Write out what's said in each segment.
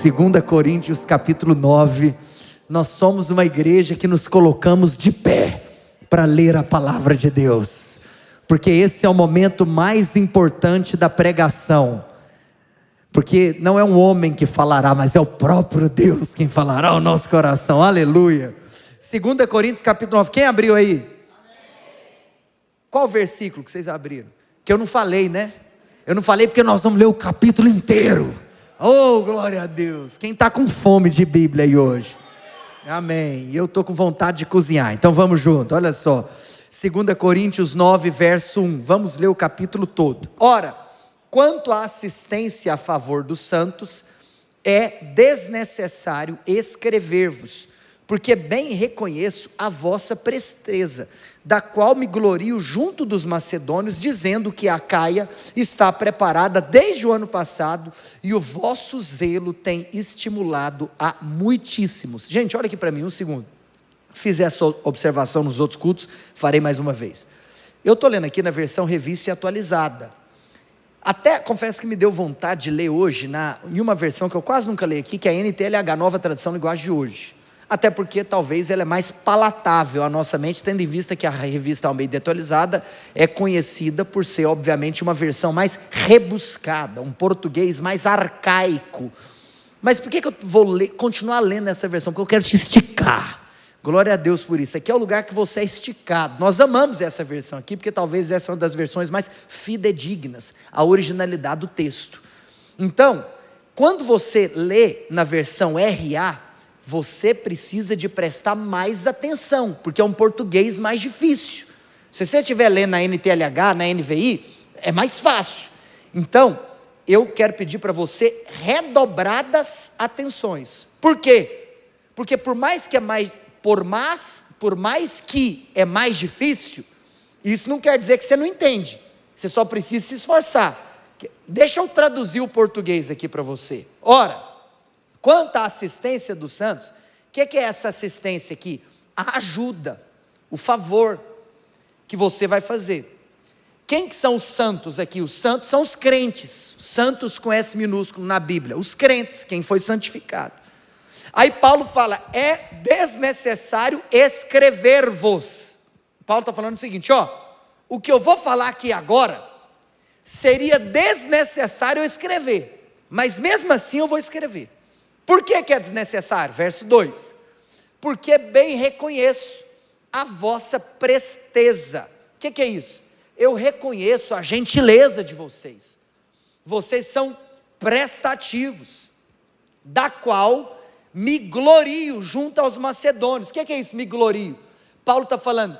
2 Coríntios capítulo 9, nós somos uma igreja que nos colocamos de pé para ler a palavra de Deus, porque esse é o momento mais importante da pregação, porque não é um homem que falará, mas é o próprio Deus quem falará ao nosso coração, aleluia. 2 Coríntios capítulo 9, quem abriu aí? Qual versículo que vocês abriram? Que eu não falei, né? Eu não falei porque nós vamos ler o capítulo inteiro. Oh, glória a Deus. Quem está com fome de Bíblia aí hoje? Amém. Eu estou com vontade de cozinhar, então vamos junto, olha só. 2 Coríntios 9, verso 1. Vamos ler o capítulo todo. Ora, quanto à assistência a favor dos santos, é desnecessário escrever-vos, porque bem reconheço a vossa presteza, da qual me glorio junto dos macedônios, dizendo que a Acaia está preparada desde o ano passado, e o vosso zelo tem estimulado a muitíssimos. Gente, olha aqui para mim um segundo. Fiz essa observação nos outros cultos, farei mais uma vez. Eu estou lendo aqui na versão revista e atualizada. Até confesso que me deu vontade de ler hoje em uma versão que eu quase nunca leio aqui, que é a NTLH, Nova Tradução Linguagem de Hoje. Até porque talvez ela é mais palatável à nossa mente, tendo em vista que a revista Almeida Atualizada é conhecida por ser, obviamente, uma versão mais rebuscada, um português mais arcaico. Mas por que eu vou continuar lendo essa versão? Porque eu quero te esticar. Glória a Deus por isso. Aqui é o lugar que você é esticado. Nós amamos essa versão aqui, porque talvez essa é uma das versões mais fidedignas à originalidade do texto. Então, quando você lê na versão RA, você precisa de prestar mais atenção, porque é um português mais difícil. Se você estiver lendo na NTLH, na NVI, é mais fácil. Então, eu quero pedir para você redobradas atenções. Por quê? Porque por mais que é mais difícil, isso não quer dizer que você não entende. Você só precisa se esforçar. Deixa eu traduzir o português aqui para você. Ora, quanto à assistência dos santos, o que é essa assistência aqui? A ajuda, o favor que você vai fazer. Quem que são os santos aqui? Os santos são os crentes, santos com S minúsculo na Bíblia, os crentes, quem foi santificado. Aí Paulo fala, é desnecessário escrever-vos. Paulo está falando o seguinte, o que eu vou falar aqui agora, seria desnecessário eu escrever, mas mesmo assim eu vou escrever. Por que é desnecessário? Verso 2, porque bem reconheço a vossa presteza. O que é isso? Eu reconheço a gentileza de vocês, vocês são prestativos, da qual me glorio junto aos macedônios. O que é isso, me glorio? Paulo está falando,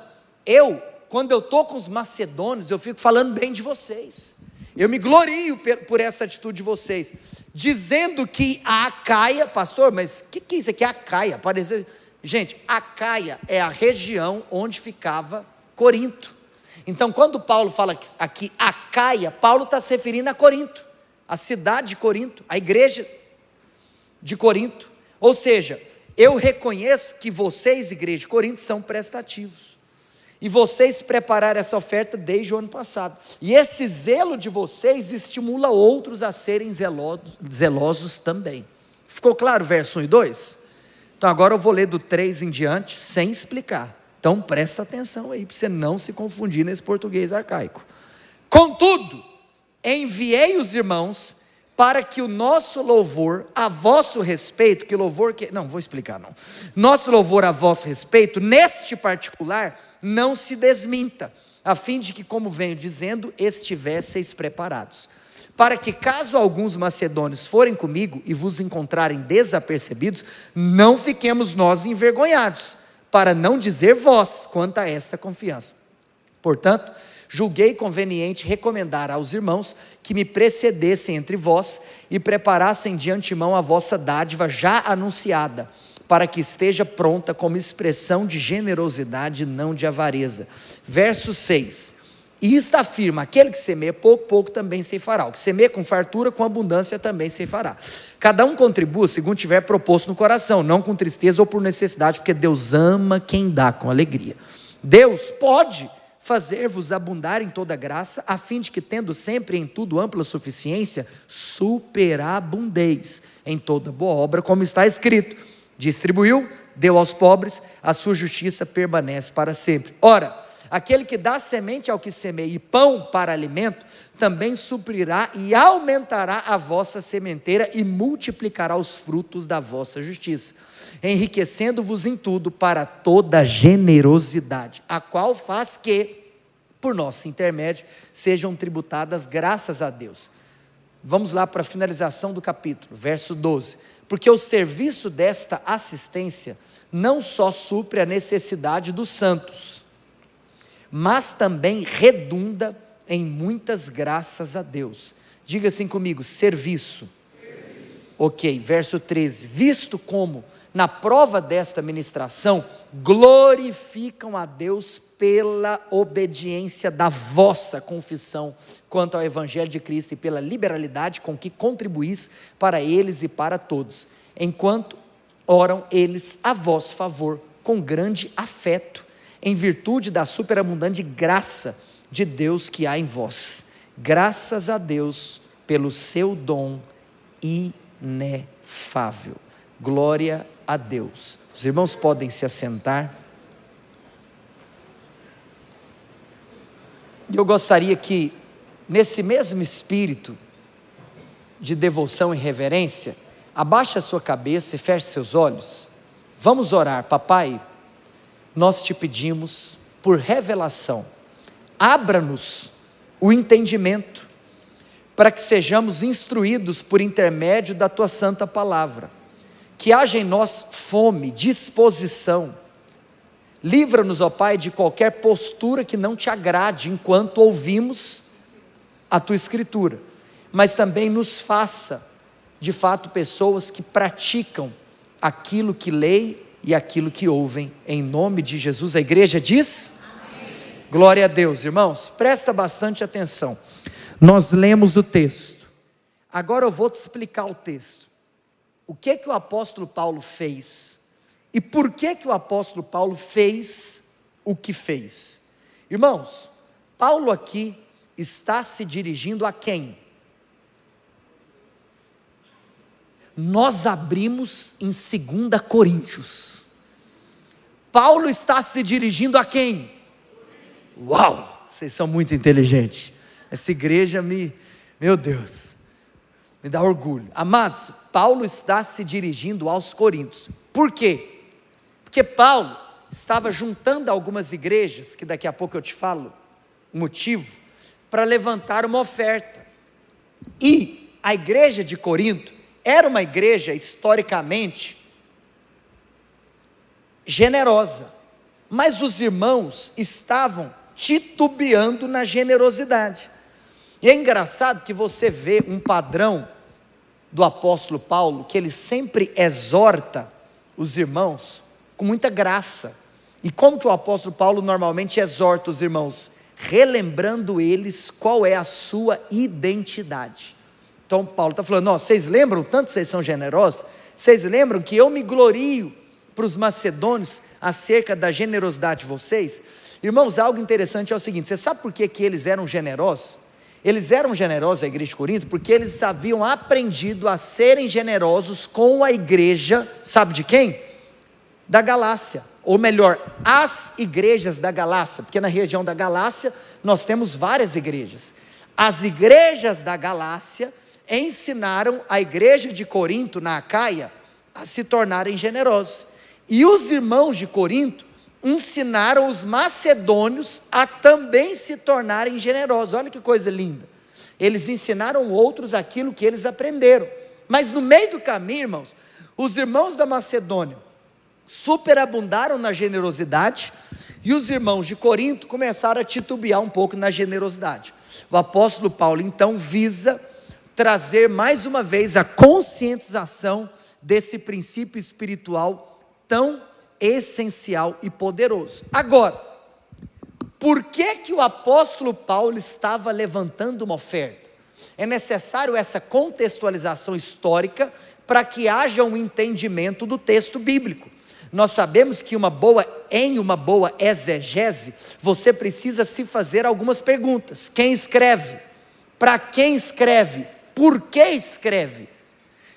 quando eu estou com os macedônios, eu fico falando bem de vocês, eu me glorio por essa atitude de vocês, dizendo que a Acaia, pastor, mas o que é isso aqui, Acaia? Gente, Acaia é a região onde ficava Corinto. Então quando Paulo fala aqui Acaia, Paulo está se referindo a Corinto, a cidade de Corinto, a igreja de Corinto. Ou seja, eu reconheço que vocês, igreja de Corinto, são prestativos, e vocês prepararam essa oferta desde o ano passado, e esse zelo de vocês estimula outros a serem zelosos também. Ficou claro o verso 1 e 2? Então agora eu vou ler do 3 em diante, sem explicar, então presta atenção aí, para você não se confundir nesse português arcaico. Contudo, enviei os irmãos, para que o nosso louvor a vosso respeito, nosso louvor a vosso respeito, neste particular, não se desminta, a fim de que, como venho dizendo, estivesseis preparados, para que caso alguns macedônios forem comigo, e vos encontrarem desapercebidos, não fiquemos nós envergonhados, para não dizer vós, quanto a esta confiança. Portanto, julguei conveniente recomendar aos irmãos que me precedessem entre vós e preparassem de antemão a vossa dádiva já anunciada, para que esteja pronta como expressão de generosidade, não de avareza. Verso 6, e isto afirma, aquele que semeia pouco, pouco também ceifará, o que semeia com fartura, com abundância também ceifará. Cada um contribua segundo tiver proposto no coração, não com tristeza ou por necessidade, porque Deus ama quem dá com alegria. Deus pode fazer-vos abundar em toda graça, a fim de que, tendo sempre em tudo ampla suficiência, superabundeis em toda boa obra, como está escrito: distribuiu, deu aos pobres, a sua justiça permanece para sempre. Ora, aquele que dá semente ao que semeia e pão para alimento, também suprirá e aumentará a vossa sementeira e multiplicará os frutos da vossa justiça, enriquecendo-vos em tudo para toda generosidade, a qual faz que, por nosso intermédio, sejam tributadas graças a Deus. Vamos lá para a finalização do capítulo, verso 12. Porque o serviço desta assistência não só supre a necessidade dos santos, mas também redunda em muitas graças a Deus. Diga assim comigo: serviço. Ok, verso 13. Visto como, na prova desta ministração, glorificam a Deus pela obediência da vossa confissão quanto ao Evangelho de Cristo, e pela liberalidade com que contribuís para eles e para todos, enquanto oram eles a vosso favor com grande afeto, em virtude da superabundante graça de Deus que há em vós. Graças a Deus pelo seu dom inefável. Glória a Deus. Os irmãos podem se assentar. E eu gostaria que, nesse mesmo espírito de devoção e reverência, abaixe a sua cabeça e feche seus olhos. Vamos orar. Papai, nós te pedimos por revelação, abra-nos o entendimento, para que sejamos instruídos por intermédio da tua santa palavra, que haja em nós fome, disposição. Livra-nos, ó Pai, de qualquer postura que não te agrade enquanto ouvimos a tua escritura, mas também nos faça, de fato, pessoas que praticam aquilo que leem e aquilo que ouvem, em nome de Jesus. A igreja diz? Amém. Glória a Deus. Irmãos, presta bastante atenção. Nós lemos o texto, agora eu vou te explicar o texto. O que o apóstolo Paulo fez, e por que o apóstolo Paulo fez o que fez. Irmãos, Paulo aqui está se dirigindo a quem? Nós abrimos em 2 Coríntios. Paulo está se dirigindo a quem? Uau, vocês são muito inteligentes. Essa igreja meu Deus, me dá orgulho. Amados, Paulo está se dirigindo aos coríntios. Por quê? Porque Paulo estava juntando algumas igrejas, que daqui a pouco eu te falo o motivo, para levantar uma oferta. E a igreja de Corinto era uma igreja historicamente generosa, mas os irmãos estavam titubeando na generosidade. E é engraçado que você vê um padrão do apóstolo Paulo, que ele sempre exorta os irmãos com muita graça. E como que o apóstolo Paulo normalmente exorta os irmãos? Relembrando eles qual é a sua identidade. Então Paulo está falando: vocês lembram tanto que vocês são generosos? Vocês lembram que eu me glorio para os macedônios acerca da generosidade de vocês? Irmãos, algo interessante é o seguinte: você sabe por que eles eram generosos? Eles eram generosos, a igreja de Corinto, porque eles haviam aprendido a serem generosos com a igreja, sabe de quem? Da Galácia, ou melhor, as igrejas da Galácia, porque na região da Galácia nós temos várias igrejas. As igrejas da Galácia ensinaram a igreja de Corinto, na Acaia, a se tornarem generosos, e os irmãos de Corinto ensinaram os macedônios a também se tornarem generosos. Olha que coisa linda, eles ensinaram outros aquilo que eles aprenderam, mas no meio do caminho, irmãos, os irmãos da Macedônia superabundaram na generosidade, e os irmãos de Corinto começaram a titubear um pouco na generosidade. O apóstolo Paulo então visa trazer mais uma vez a conscientização desse princípio espiritual tão essencial e poderoso. Agora, por que o apóstolo Paulo estava levantando uma oferta? É necessário essa contextualização histórica para que haja um entendimento do texto bíblico. Nós sabemos que em uma boa exegese, você precisa se fazer algumas perguntas. Quem escreve? Para quem escreve? Por que escreve?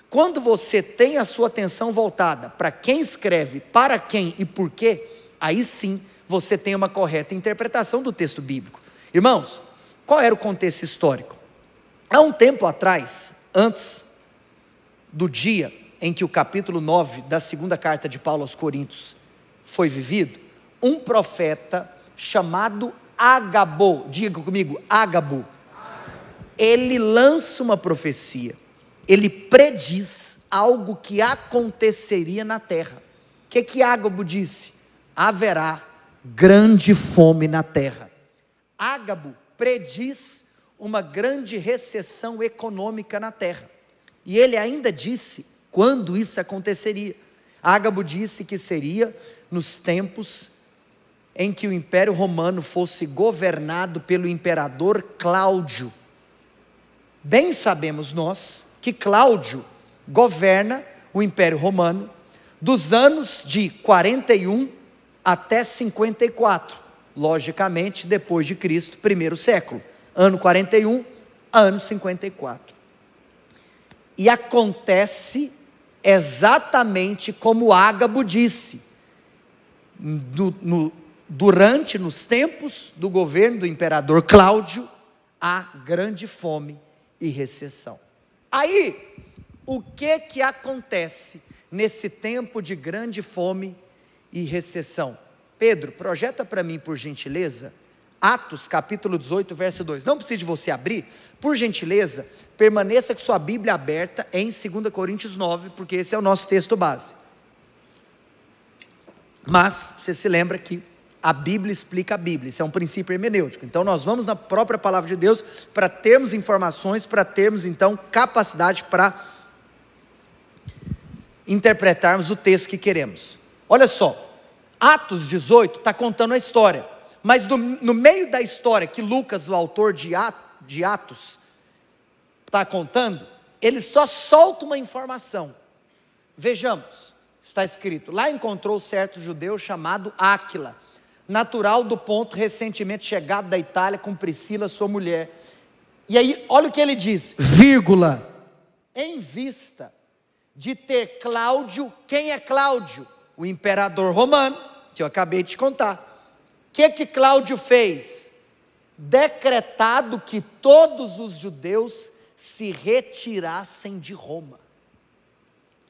Quando você tem a sua atenção voltada para quem escreve, para quem e por quê, aí sim você tem uma correta interpretação do texto bíblico. Irmãos, qual era o contexto histórico? Há um tempo atrás, antes do dia em que o capítulo 9 da segunda carta de Paulo aos Coríntios foi vivido, um profeta chamado Ágabo, diga comigo, Ágabo, ele lança uma profecia, ele prediz algo que aconteceria na terra. O que Ágabo disse? Haverá grande fome na terra. Ágabo prediz uma grande recessão econômica na terra, e ele ainda disse quando isso aconteceria. Ágabo disse que seria nos tempos em que o Império Romano fosse governado pelo imperador Cláudio. Bem sabemos nós que Cláudio governa o Império Romano dos anos de 41 até 54, logicamente depois de Cristo, primeiro século, ano 41, ano 54. E acontece exatamente como Ágabo disse, nos tempos do governo do imperador Cláudio, há grande fome e recessão. Aí, o que acontece nesse tempo de grande fome e recessão? Pedro, projeta para mim, por gentileza, Atos capítulo 18, verso 2, não precisa de você abrir, por gentileza, permaneça com sua Bíblia aberta em 2 Coríntios 9, porque esse é o nosso texto base. Mas, você se lembra que a Bíblia explica a Bíblia, isso é um princípio hermenêutico, então nós vamos na própria palavra de Deus, para termos informações, para termos então capacidade para interpretarmos o texto que queremos. Olha só, Atos 18 está contando a história, mas no meio da história que Lucas, o autor de Atos, está contando, ele só solta uma informação. Vejamos, está escrito, lá encontrou certo judeu chamado Áquila, natural do Ponto, recentemente chegado da Itália com Priscila, sua mulher. E aí, olha o que ele diz, vírgula, em vista de ter Cláudio, quem é Cláudio? O imperador romano, que eu acabei de te contar. O que Cláudio fez? Decretado que todos os judeus se retirassem de Roma.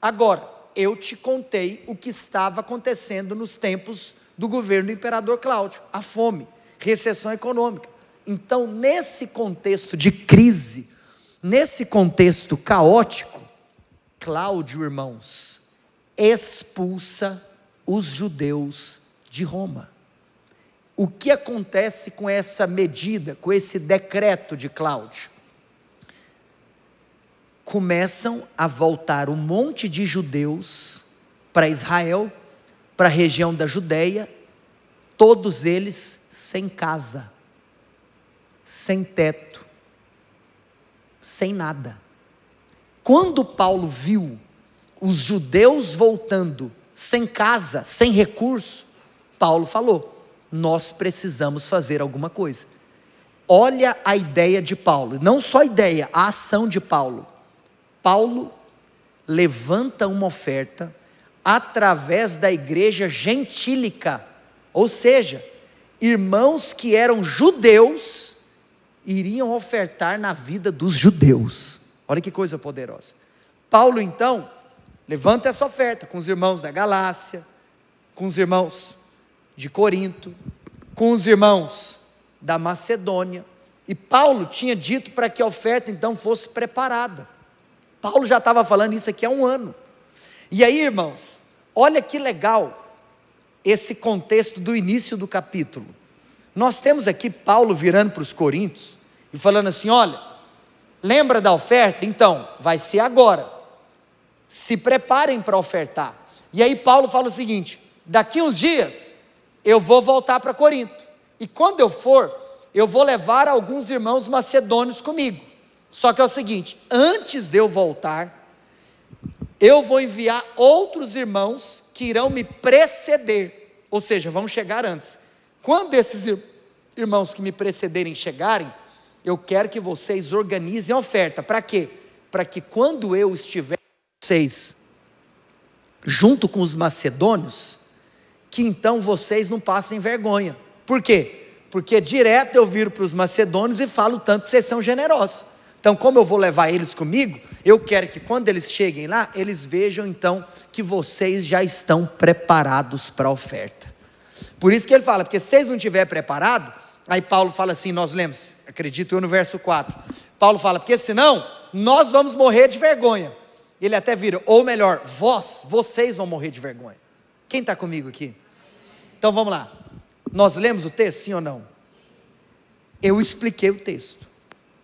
Agora, eu te contei o que estava acontecendo nos tempos do governo do imperador Cláudio, a fome, recessão econômica. Então, nesse contexto de crise, nesse contexto caótico, Cláudio, irmãos, expulsa os judeus de Roma. O que acontece com essa medida, com esse decreto de Cláudio? Começam a voltar um monte de judeus para Israel, para a região da Judéia, todos eles sem casa, sem teto, sem nada. Quando Paulo viu os judeus voltando sem casa, sem recurso, Paulo falou, nós precisamos fazer alguma coisa. Olha a ideia de Paulo, não só a ideia, a ação de Paulo. Paulo levanta uma oferta através da igreja gentílica, ou seja, irmãos que eram judeus, iriam ofertar na vida dos judeus. Olha que coisa poderosa. Paulo então, levanta essa oferta com os irmãos da Galácia, com os irmãos de Corinto, com os irmãos da Macedônia, e Paulo tinha dito para que a oferta então fosse preparada. Paulo já estava falando isso aqui há um ano, e aí irmãos, olha que legal, esse contexto do início do capítulo, nós temos aqui Paulo virando para os coríntios, e falando assim, olha, lembra da oferta? Então, vai ser agora, se preparem para ofertar. E aí Paulo fala o seguinte, daqui uns dias, eu vou voltar para Corinto, e quando eu for, eu vou levar alguns irmãos macedônios comigo, só que é o seguinte, antes de eu voltar, eu vou enviar outros irmãos, que irão me preceder, ou seja, vão chegar antes. Quando esses irmãos que me precederem chegarem, eu quero que vocês organizem a oferta. Para quê? Para que quando eu estiver com vocês, junto com os macedônios, que então vocês não passem vergonha. Por quê? Porque direto eu viro para os macedônios e falo tanto que vocês são generosos. Então, como eu vou levar eles comigo, eu quero que quando eles cheguem lá, eles vejam então que vocês já estão preparados para a oferta. Por isso que ele fala, porque se vocês não estiverem preparados, aí Paulo fala assim, nós lemos, acredito eu no verso 4, Paulo fala, porque senão nós vamos morrer de vergonha. Ele até vira, ou melhor, vocês vão morrer de vergonha. Quem está comigo aqui? Então vamos lá, nós lemos o texto, sim ou não? Eu expliquei o texto.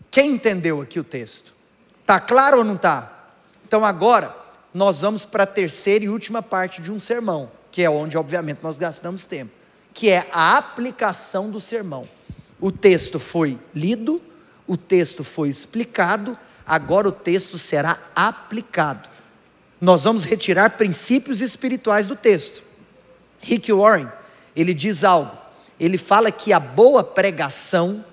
Quem entendeu aqui o texto? Está claro ou não está? Então agora, nós vamos para a terceira e última parte de um sermão, que é onde obviamente nós gastamos tempo, que é a aplicação do sermão. O texto foi lido, o texto foi explicado, agora o texto será aplicado. Nós vamos retirar princípios espirituais do texto. Rick Warren, ele diz algo, ele fala que a boa pregação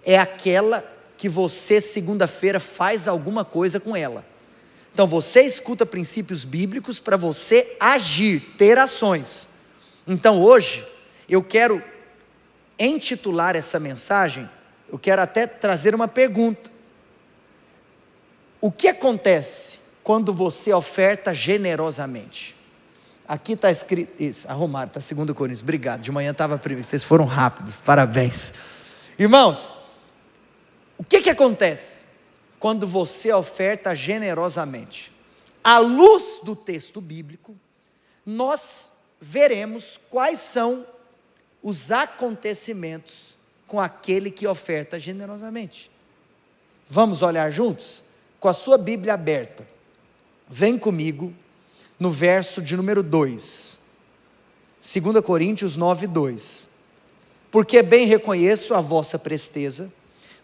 é aquela que você segunda-feira faz alguma coisa com ela. Então você escuta princípios bíblicos para você agir, ter ações. Então hoje, eu quero intitular essa mensagem, eu quero até trazer uma pergunta. O que acontece quando você oferta generosamente? Aqui está escrito, isso, arrumaram, está 2 Coríntios, obrigado, de manhã estava primeiro, vocês foram rápidos, parabéns. Irmãos, o que acontece quando você oferta generosamente? À luz do texto bíblico, nós veremos quais são os acontecimentos com aquele que oferta generosamente. Vamos olhar juntos? Com a sua Bíblia aberta, vem comigo no verso de número 2, 2 Coríntios 9, 2. Porque bem reconheço a vossa presteza,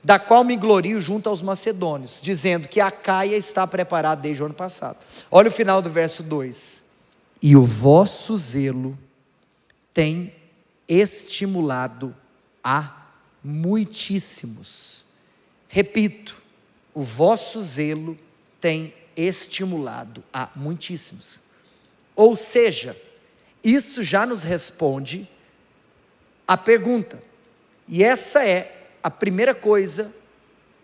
da qual me glorio junto aos macedônios, dizendo que a Acaia está preparada desde o ano passado. Olha o final do verso 2. E o vosso zelo tem estimulado a muitíssimos. Repito, o vosso zelo tem estimulado a muitíssimos. Ou seja, isso já nos responde a pergunta. E essa é a primeira coisa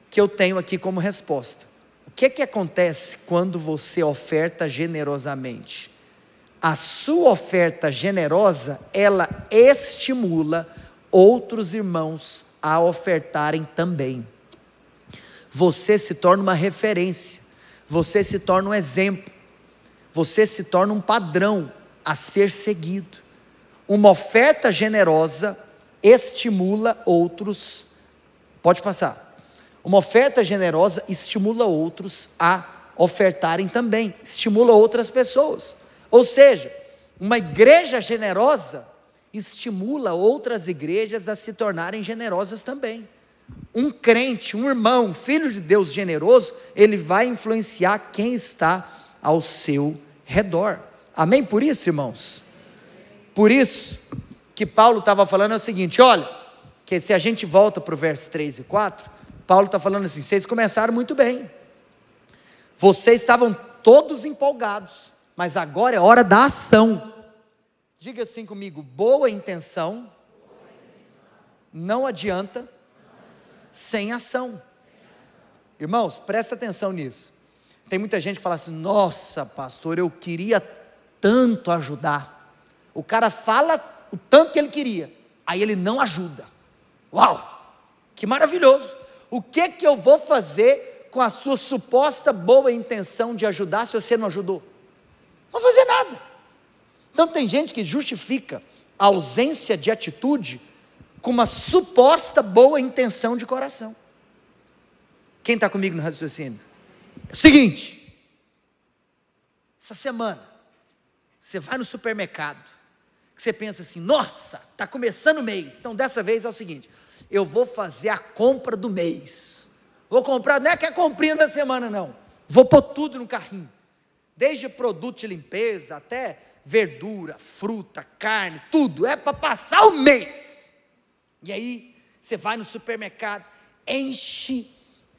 que eu tenho aqui como resposta. O que acontece quando você oferta generosamente? A sua oferta generosa, ela estimula outros irmãos a ofertarem também. Você se torna uma referência, você se torna um exemplo, você se torna um padrão a ser seguido. Uma oferta generosa estimula outros, pode passar. Uma oferta generosa estimula outros a ofertarem também, estimula outras pessoas. Ou seja, uma igreja generosa estimula outras igrejas a se tornarem generosas também. Um crente, um irmão, um filho de Deus generoso, ele vai influenciar quem está ao seu redor. Amém por isso, irmãos? Por isso que Paulo estava falando é o seguinte, olha, que se a gente volta para o verso 3 e 4, Paulo está falando assim, vocês começaram muito bem, vocês estavam todos empolgados, mas agora é hora da ação. Diga assim comigo, boa intenção não adianta sem ação. Irmãos, presta atenção nisso. Tem muita gente que fala assim, nossa pastor, eu queria tanto ajudar. O cara fala o tanto que ele queria, aí ele não ajuda. Uau, que maravilhoso. O que eu vou fazer com a sua suposta boa intenção de ajudar se você não ajudou? Não vou fazer nada. Então tem gente que justifica a ausência de atitude com uma suposta boa intenção de coração. Quem está comigo no raciocínio? É o seguinte, essa semana, você vai no supermercado, que você pensa assim, nossa, está começando o mês, então dessa vez é o seguinte, eu vou fazer a compra do mês, vou comprar, não é que é a comprinha da semana não, vou pôr tudo no carrinho, desde produto de limpeza, até verdura, fruta, carne, tudo, é para passar o mês. E aí, você vai no supermercado, enche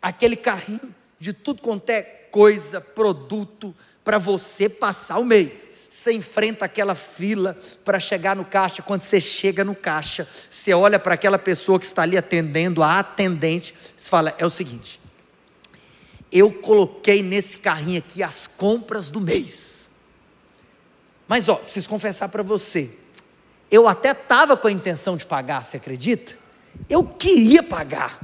aquele carrinho de tudo quanto é coisa, produto, para você passar o mês. Você enfrenta aquela fila para chegar no caixa. Quando você chega no caixa, você olha para aquela pessoa que está ali atendendo, a atendente, você fala, é o seguinte, eu coloquei nesse carrinho aqui as compras do mês, mas preciso confessar para você, eu até estava com a intenção de pagar, você acredita? Eu queria pagar,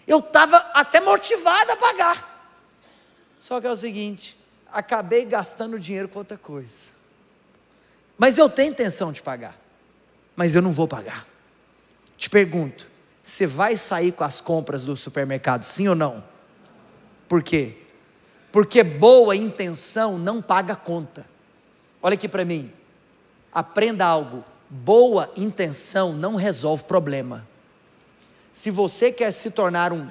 eu estava até motivado a pagar, só que é o seguinte, acabei gastando dinheiro com outra coisa, mas eu tenho intenção de pagar, mas eu não vou pagar. Te pergunto, você vai sair com as compras do supermercado, sim ou não? Por quê? Porque boa intenção não paga conta. Olha aqui para mim, aprenda algo, boa intenção não resolve problema. Se você quer se tornar um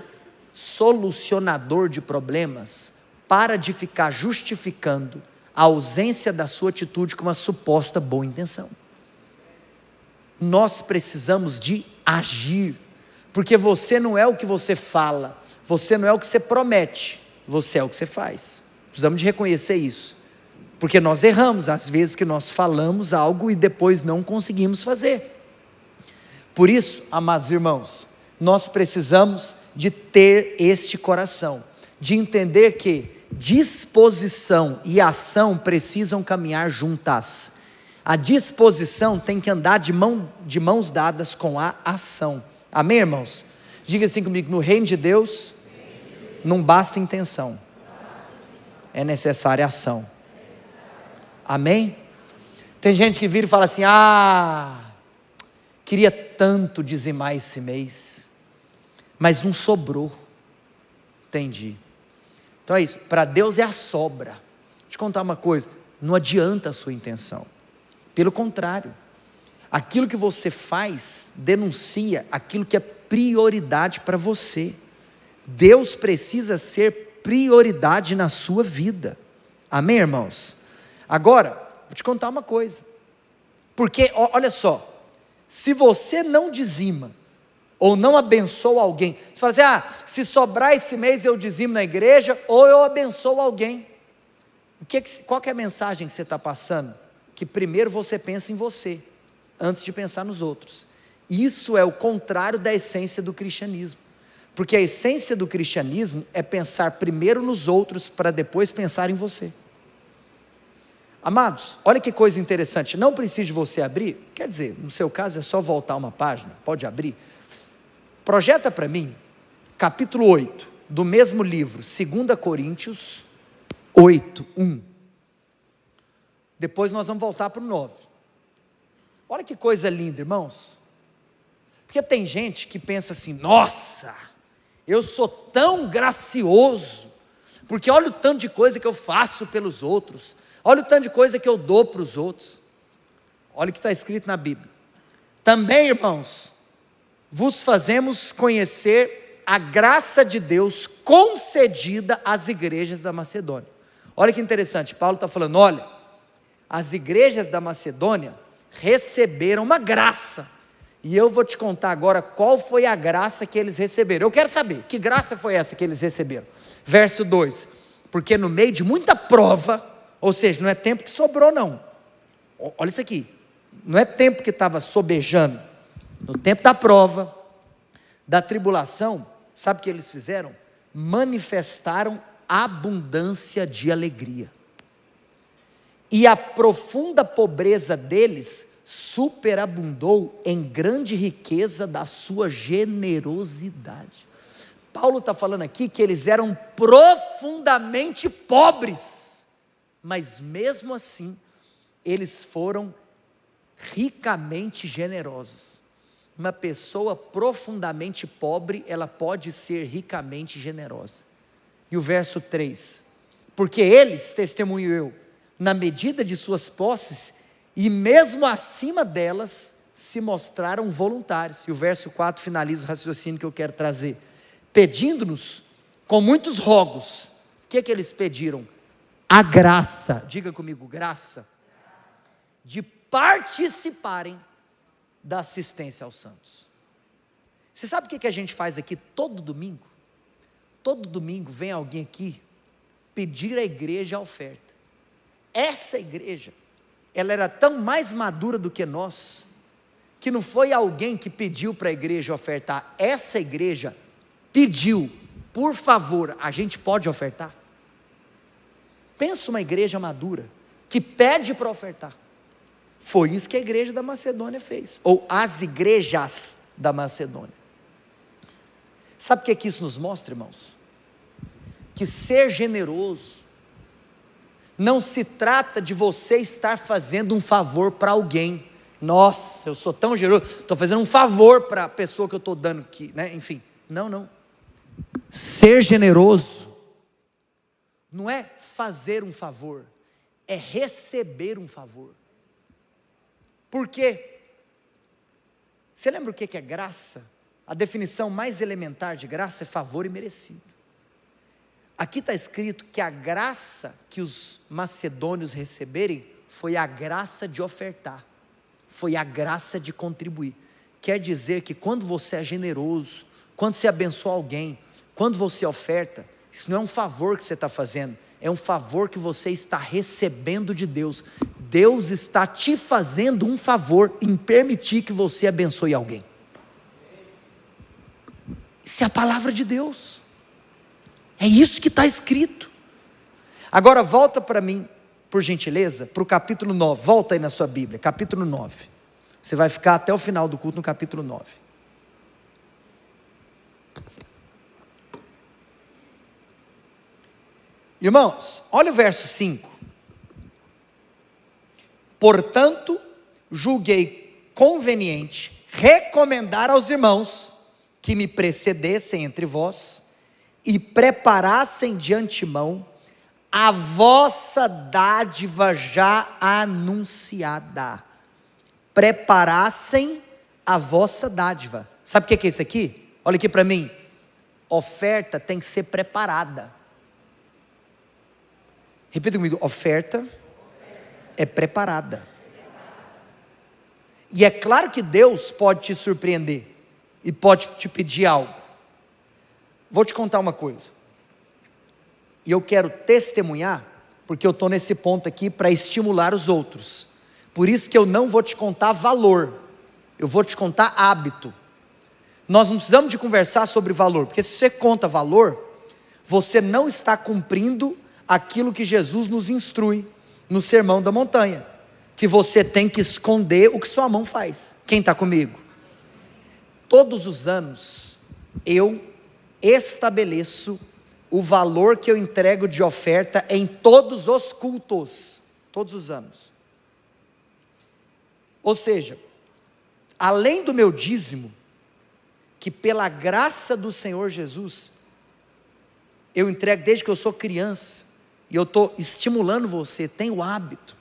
solucionador de problemas, para de ficar justificando a ausência da sua atitude com uma suposta boa intenção. Nós precisamos de agir, porque você não é o que você fala, você não é o que você promete, você é o que você faz. Precisamos de reconhecer isso, porque nós erramos, às vezes que nós falamos algo e depois não conseguimos fazer. Por isso, amados irmãos, nós precisamos de ter este coração, de entender que disposição e ação precisam caminhar juntas. A disposição tem que andar de mãos dadas com a ação. Amém, irmãos? Diga assim comigo, no reino de Deus, não basta intenção, é necessária ação. Amém? Tem gente que vira e fala assim, queria tanto dizimar esse mês, mas não sobrou. Entendi. Então é isso, para Deus é a sobra. Deixa eu te contar uma coisa, não adianta a sua intenção, pelo contrário, aquilo que você faz, denuncia aquilo que é prioridade para você. Deus precisa ser prioridade na sua vida, amém, irmãos? Agora, vou te contar uma coisa, porque olha só, se você não dizima, ou não abençoa alguém, você fala assim, se sobrar esse mês eu dizimo na igreja, ou eu abençoo alguém, qual que é a mensagem que você está passando? Que primeiro você pensa em você, antes de pensar nos outros. Isso é o contrário da essência do cristianismo, porque a essência do cristianismo é pensar primeiro nos outros, para depois pensar em você. Amados, olha que coisa interessante, não precisa de você abrir, quer dizer, no seu caso é só voltar uma página, pode abrir, projeta para mim, capítulo 8, do mesmo livro, 2 Coríntios 8, 1, depois nós vamos voltar para o 9, olha que coisa linda, irmãos, porque tem gente que pensa assim, nossa, eu sou tão gracioso, porque olha o tanto de coisa que eu faço pelos outros, olha o tanto de coisa que eu dou para os outros, olha o que está escrito na Bíblia, também irmãos, vos fazemos conhecer a graça de Deus concedida às igrejas da Macedônia. Olha que interessante, Paulo está falando, olha, as igrejas da Macedônia receberam uma graça, e eu vou te contar agora qual foi a graça que eles receberam. Eu quero saber, que graça foi essa que eles receberam? Verso 2, porque no meio de muita prova, ou seja, não é tempo que sobrou não, olha isso aqui, não é tempo que estava sobejando, no tempo da prova, da tribulação, sabe o que eles fizeram? Manifestaram abundância de alegria, e a profunda pobreza deles superabundou em grande riqueza da sua generosidade. Paulo está falando aqui que eles eram profundamente pobres, mas mesmo assim, eles foram ricamente generosos. Uma pessoa profundamente pobre, ela pode ser ricamente generosa. E o verso 3, porque eles, testemunho eu, na medida de suas posses, e mesmo acima delas, se mostraram voluntários. E o verso 4 finaliza o raciocínio que eu quero trazer, pedindo-nos, com muitos rogos, o que é que eles pediram? A graça, diga comigo, graça, de participarem da assistência aos santos. Você sabe o que a gente faz aqui todo domingo? Todo domingo vem alguém aqui pedir à igreja a oferta. Essa igreja, ela era tão mais madura do que nós, que não foi alguém que pediu para a igreja ofertar. Essa igreja pediu, por favor, a gente pode ofertar? Pensa uma igreja madura, que pede para ofertar. Foi isso que a igreja da Macedônia fez, ou as igrejas da Macedônia. Sabe o que isso nos mostra, irmãos? Que ser generoso não se trata de você estar fazendo um favor para alguém. Nossa, eu sou tão generoso, estou fazendo um favor para a pessoa que eu estou dando aqui, né? Enfim, não. Ser generoso não é fazer um favor, é receber um favor. Por quê? Você lembra o que é graça? A definição mais elementar de graça é favor imerecido. Aqui está escrito que a graça que os macedônios receberem foi a graça de ofertar, foi a graça de contribuir. Quer dizer que quando você é generoso, quando você abençoa alguém, quando você oferta, isso não é um favor que você está fazendo, é um favor que você está recebendo de Deus. Deus está te fazendo um favor em permitir que você abençoe alguém. Isso é a palavra de Deus. É isso que está escrito. Agora volta para mim, por gentileza, para o capítulo 9. Volta aí na sua Bíblia, capítulo 9. Você vai ficar até o final do culto no capítulo 9. Irmãos, olha o verso 5. Portanto, julguei conveniente recomendar aos irmãos que me precedessem entre vós e preparassem de antemão a vossa dádiva já anunciada. Preparassem a vossa dádiva. Sabe o que é isso aqui? Olha aqui para mim. Oferta tem que ser preparada. Repita comigo, oferta é preparada. E é claro que Deus pode te surpreender e pode te pedir algo. Vou te contar uma coisa, e eu quero testemunhar, porque eu estou nesse ponto aqui para estimular os outros. Por isso que eu não vou te contar valor, eu vou te contar hábito. Nós não precisamos de conversar sobre valor, porque se você conta valor, você não está cumprindo aquilo que Jesus nos instrui no Sermão da Montanha, que você tem que esconder o que sua mão faz. Quem está comigo? Todos os anos eu estabeleço o valor que eu entrego de oferta em todos os cultos, todos os anos. Ou seja, além do meu dízimo, que pela graça do Senhor Jesus, eu entrego desde que eu sou criança, e eu estou estimulando você, tem o hábito.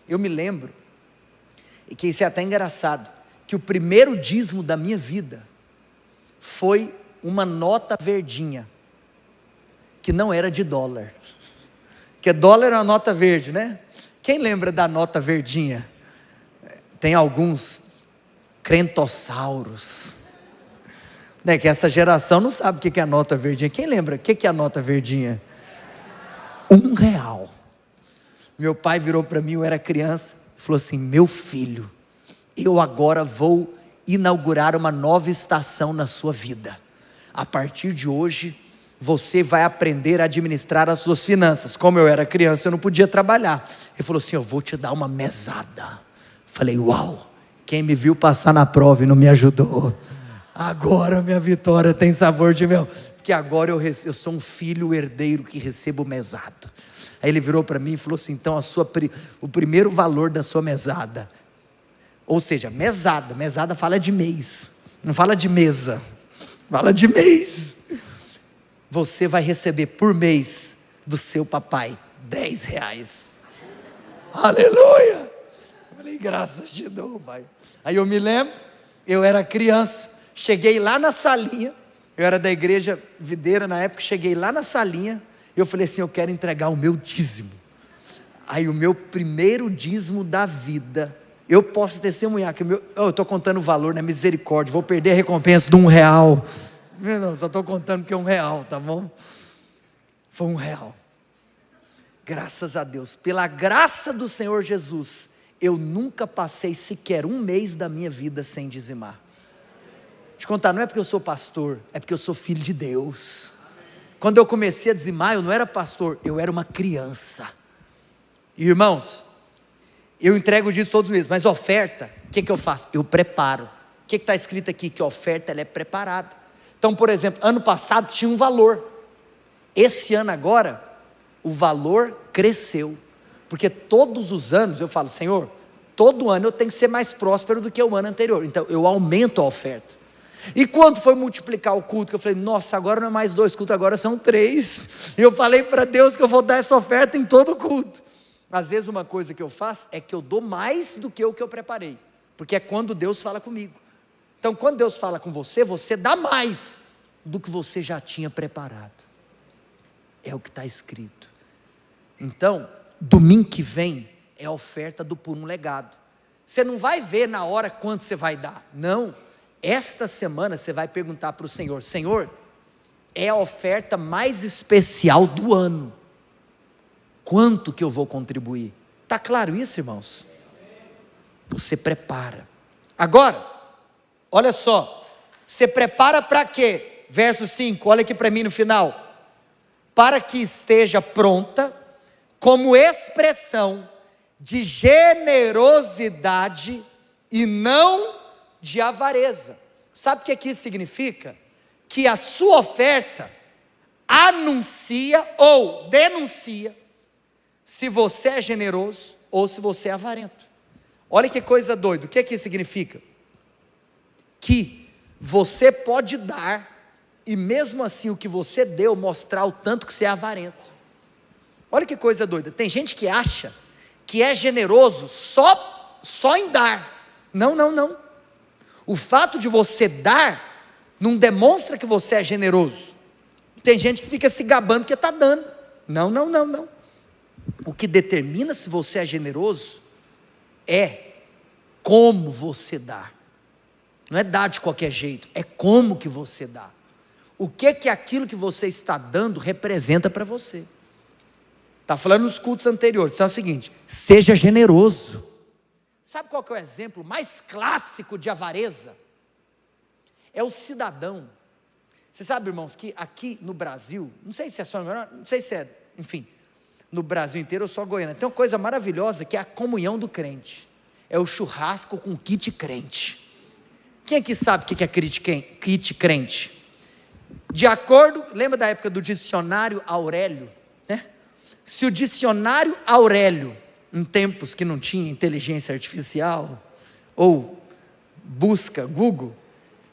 Eu me lembro, e que isso é até engraçado, que o primeiro dízimo da minha vida foi uma nota verdinha, que não era de dólar, porque dólar era uma nota verde, né? Quem lembra da nota verdinha? Tem alguns crentossauros, né, que essa geração não sabe o que é a nota verdinha. Quem lembra o que é a nota verdinha? R$1. Meu pai virou para mim, eu era criança, e falou assim: meu filho, eu agora vou inaugurar uma nova estação na sua vida. A partir de hoje, você vai aprender a administrar as suas finanças. Como eu era criança, eu não podia trabalhar. Ele falou assim: eu vou te dar uma mesada. Falei: uau, quem me viu passar na prova e não me ajudou, agora minha vitória tem sabor de mel, porque agora eu sou um filho herdeiro que recebo mesada. Aí ele virou para mim e falou assim: então o primeiro valor da sua mesada, ou seja, mesada fala de mês, não fala de mesa, fala de mês. Você vai receber por mês do seu papai R$10. Aleluia! Eu falei: graças te dou, pai. Aí eu me lembro, eu era criança, cheguei lá na salinha, eu era da igreja videira na época, cheguei lá na salinha, e eu falei assim: eu quero entregar o meu dízimo. Aí o meu primeiro dízimo da vida, eu posso testemunhar que eu estou contando o valor, né? Misericórdia, vou perder a recompensa de R$1. Não, só estou contando que é R$1, tá bom? Foi R$1. Graças a Deus, pela graça do Senhor Jesus, eu nunca passei sequer um mês da minha vida sem dizimar. Te contar, não é porque eu sou pastor, é porque eu sou filho de Deus. Quando eu comecei a dizimar, eu não era pastor, eu era uma criança. Irmãos, eu entrego o dízimo todos os meses, mas oferta, o que eu faço? Eu preparo. O que está escrito aqui? Que a oferta ela é preparada. Então, por exemplo, ano passado tinha um valor. Esse ano agora, o valor cresceu. Porque todos os anos eu falo, Senhor, todo ano eu tenho que ser mais próspero do que o ano anterior. Então eu aumento a oferta. E quando foi multiplicar o culto, que eu falei, nossa, agora não é mais 2 cultos, agora são 3. E eu falei para Deus que eu vou dar essa oferta em todo culto. Às vezes uma coisa que eu faço é que eu dou mais do que o que eu preparei. Porque é quando Deus fala comigo. Então quando Deus fala com você, você dá mais do que você já tinha preparado. É o que está escrito. Então, domingo que vem é a oferta do Por um Legado. Você não vai ver na hora quanto você vai dar. Não. Esta semana você vai perguntar para o Senhor, Senhor, é a oferta mais especial do ano. Quanto que eu vou contribuir? Está claro isso, irmãos? Você prepara. Agora, olha só. Você prepara para quê? Verso 5, olha aqui para mim no final. Para que esteja pronta, como expressão de generosidade e não de avareza. Sabe o que isso significa? Que a sua oferta anuncia ou denuncia se você é generoso ou se você é avarento. Olha que coisa doida. O que isso significa? Que você pode dar e mesmo assim o que você deu mostrar o tanto que você é avarento. Olha que coisa doida. Tem gente que acha que é generoso só em dar. Não. O fato de você dar não demonstra que você é generoso. Tem gente que fica se gabando que está dando. Não. O que determina se você é generoso é como você dá. Não é dar de qualquer jeito, é como que você dá. O que aquilo que você está dando representa para você. Está falando nos cultos anteriores, é o seguinte, seja generoso. Sabe qual que é o exemplo mais clássico de avareza? É o cidadão. Você sabe, irmãos, que aqui no Brasil, não sei se é só, não sei se é, enfim, no Brasil inteiro ou só Goiânia, tem uma coisa maravilhosa que é a comunhão do crente. É o churrasco com kit crente. Quem aqui sabe o que é kit crente? De acordo, lembra da época do dicionário Aurélio, né? Se o dicionário Aurélio, em tempos que não tinha inteligência artificial, ou busca, Google,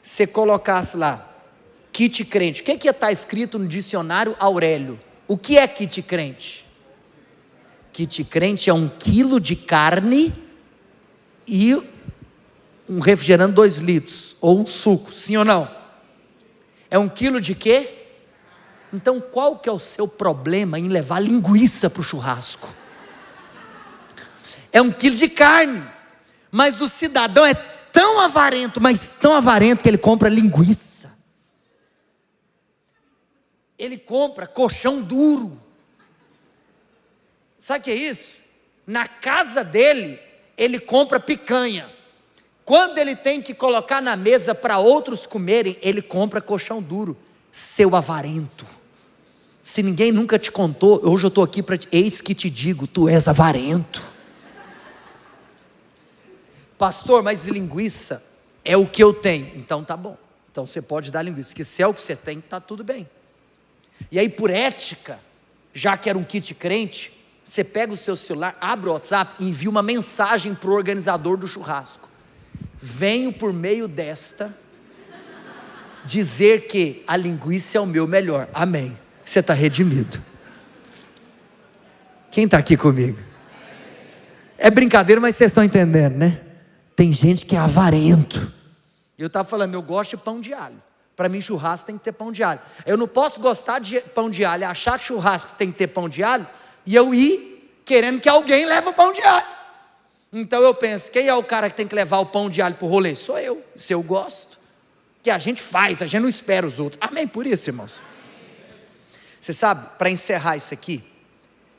você colocasse lá, kit crente, o que ia estar escrito no dicionário Aurélio? O que é kit crente? Kit crente é 1 quilo de carne e um refrigerante 2 litros, ou um suco, sim ou não? É 1 quilo de quê? Então qual que é o seu problema em levar linguiça para o churrasco? É 1 quilo de carne, mas o cidadão é tão avarento, mas tão avarento que ele compra linguiça. Ele compra colchão duro. Sabe o que é isso? Na casa dele, ele compra picanha. Quando ele tem que colocar na mesa para outros comerem, ele compra colchão duro. Seu avarento. Se ninguém nunca te contou, hoje eu estou aqui para eis que te digo, tu és avarento. Pastor, mas linguiça é o que eu tenho. Então tá bom, então você pode dar linguiça, porque se é o que você tem, está tudo bem. E aí por ética, já que era um kit crente, você pega o seu celular, abre o WhatsApp e envia uma mensagem para o organizador do churrasco. Venho por meio desta dizer que a linguiça é o meu melhor. Amém. Você está redimido. Quem está aqui comigo? É brincadeira, mas vocês estão entendendo, né? Tem gente que é avarento. Eu estava falando, eu gosto de pão de alho. Para mim churrasco tem que ter pão de alho. Eu não posso gostar de pão de alho, achar que churrasco tem que ter pão de alho, e eu ir querendo que alguém leve o pão de alho. Então eu penso, quem é o cara que tem que levar o pão de alho para o rolê? Sou eu, se eu gosto. Que a gente faz, a gente não espera os outros. Amém por isso, irmãos? Você sabe, para encerrar isso aqui,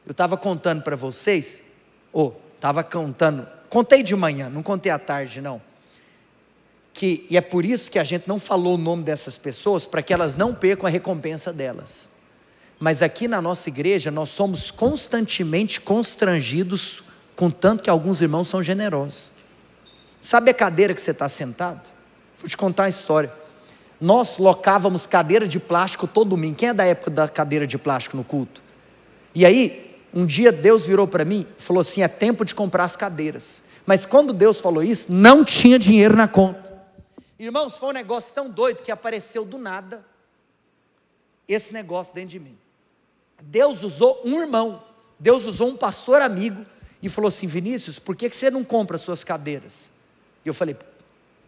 eu estava contando para vocês, contei de manhã, não contei à tarde não, e é por isso que a gente não falou o nome dessas pessoas, para que elas não percam a recompensa delas. Mas aqui na nossa igreja, nós somos constantemente constrangidos, com tanto que alguns irmãos são generosos. Sabe a cadeira que você está sentado? Vou te contar uma história. Nós locávamos cadeira de plástico todo domingo. Quem é da época da cadeira de plástico no culto? E aí, um dia Deus virou para mim e falou assim, é tempo de comprar as cadeiras. Mas quando Deus falou isso, não tinha dinheiro na conta. Irmãos, foi um negócio tão doido que apareceu do nada esse negócio dentro de mim. Deus usou um irmão, Deus usou um pastor amigo e falou assim, Vinícius, por que você não compra as suas cadeiras? E eu falei,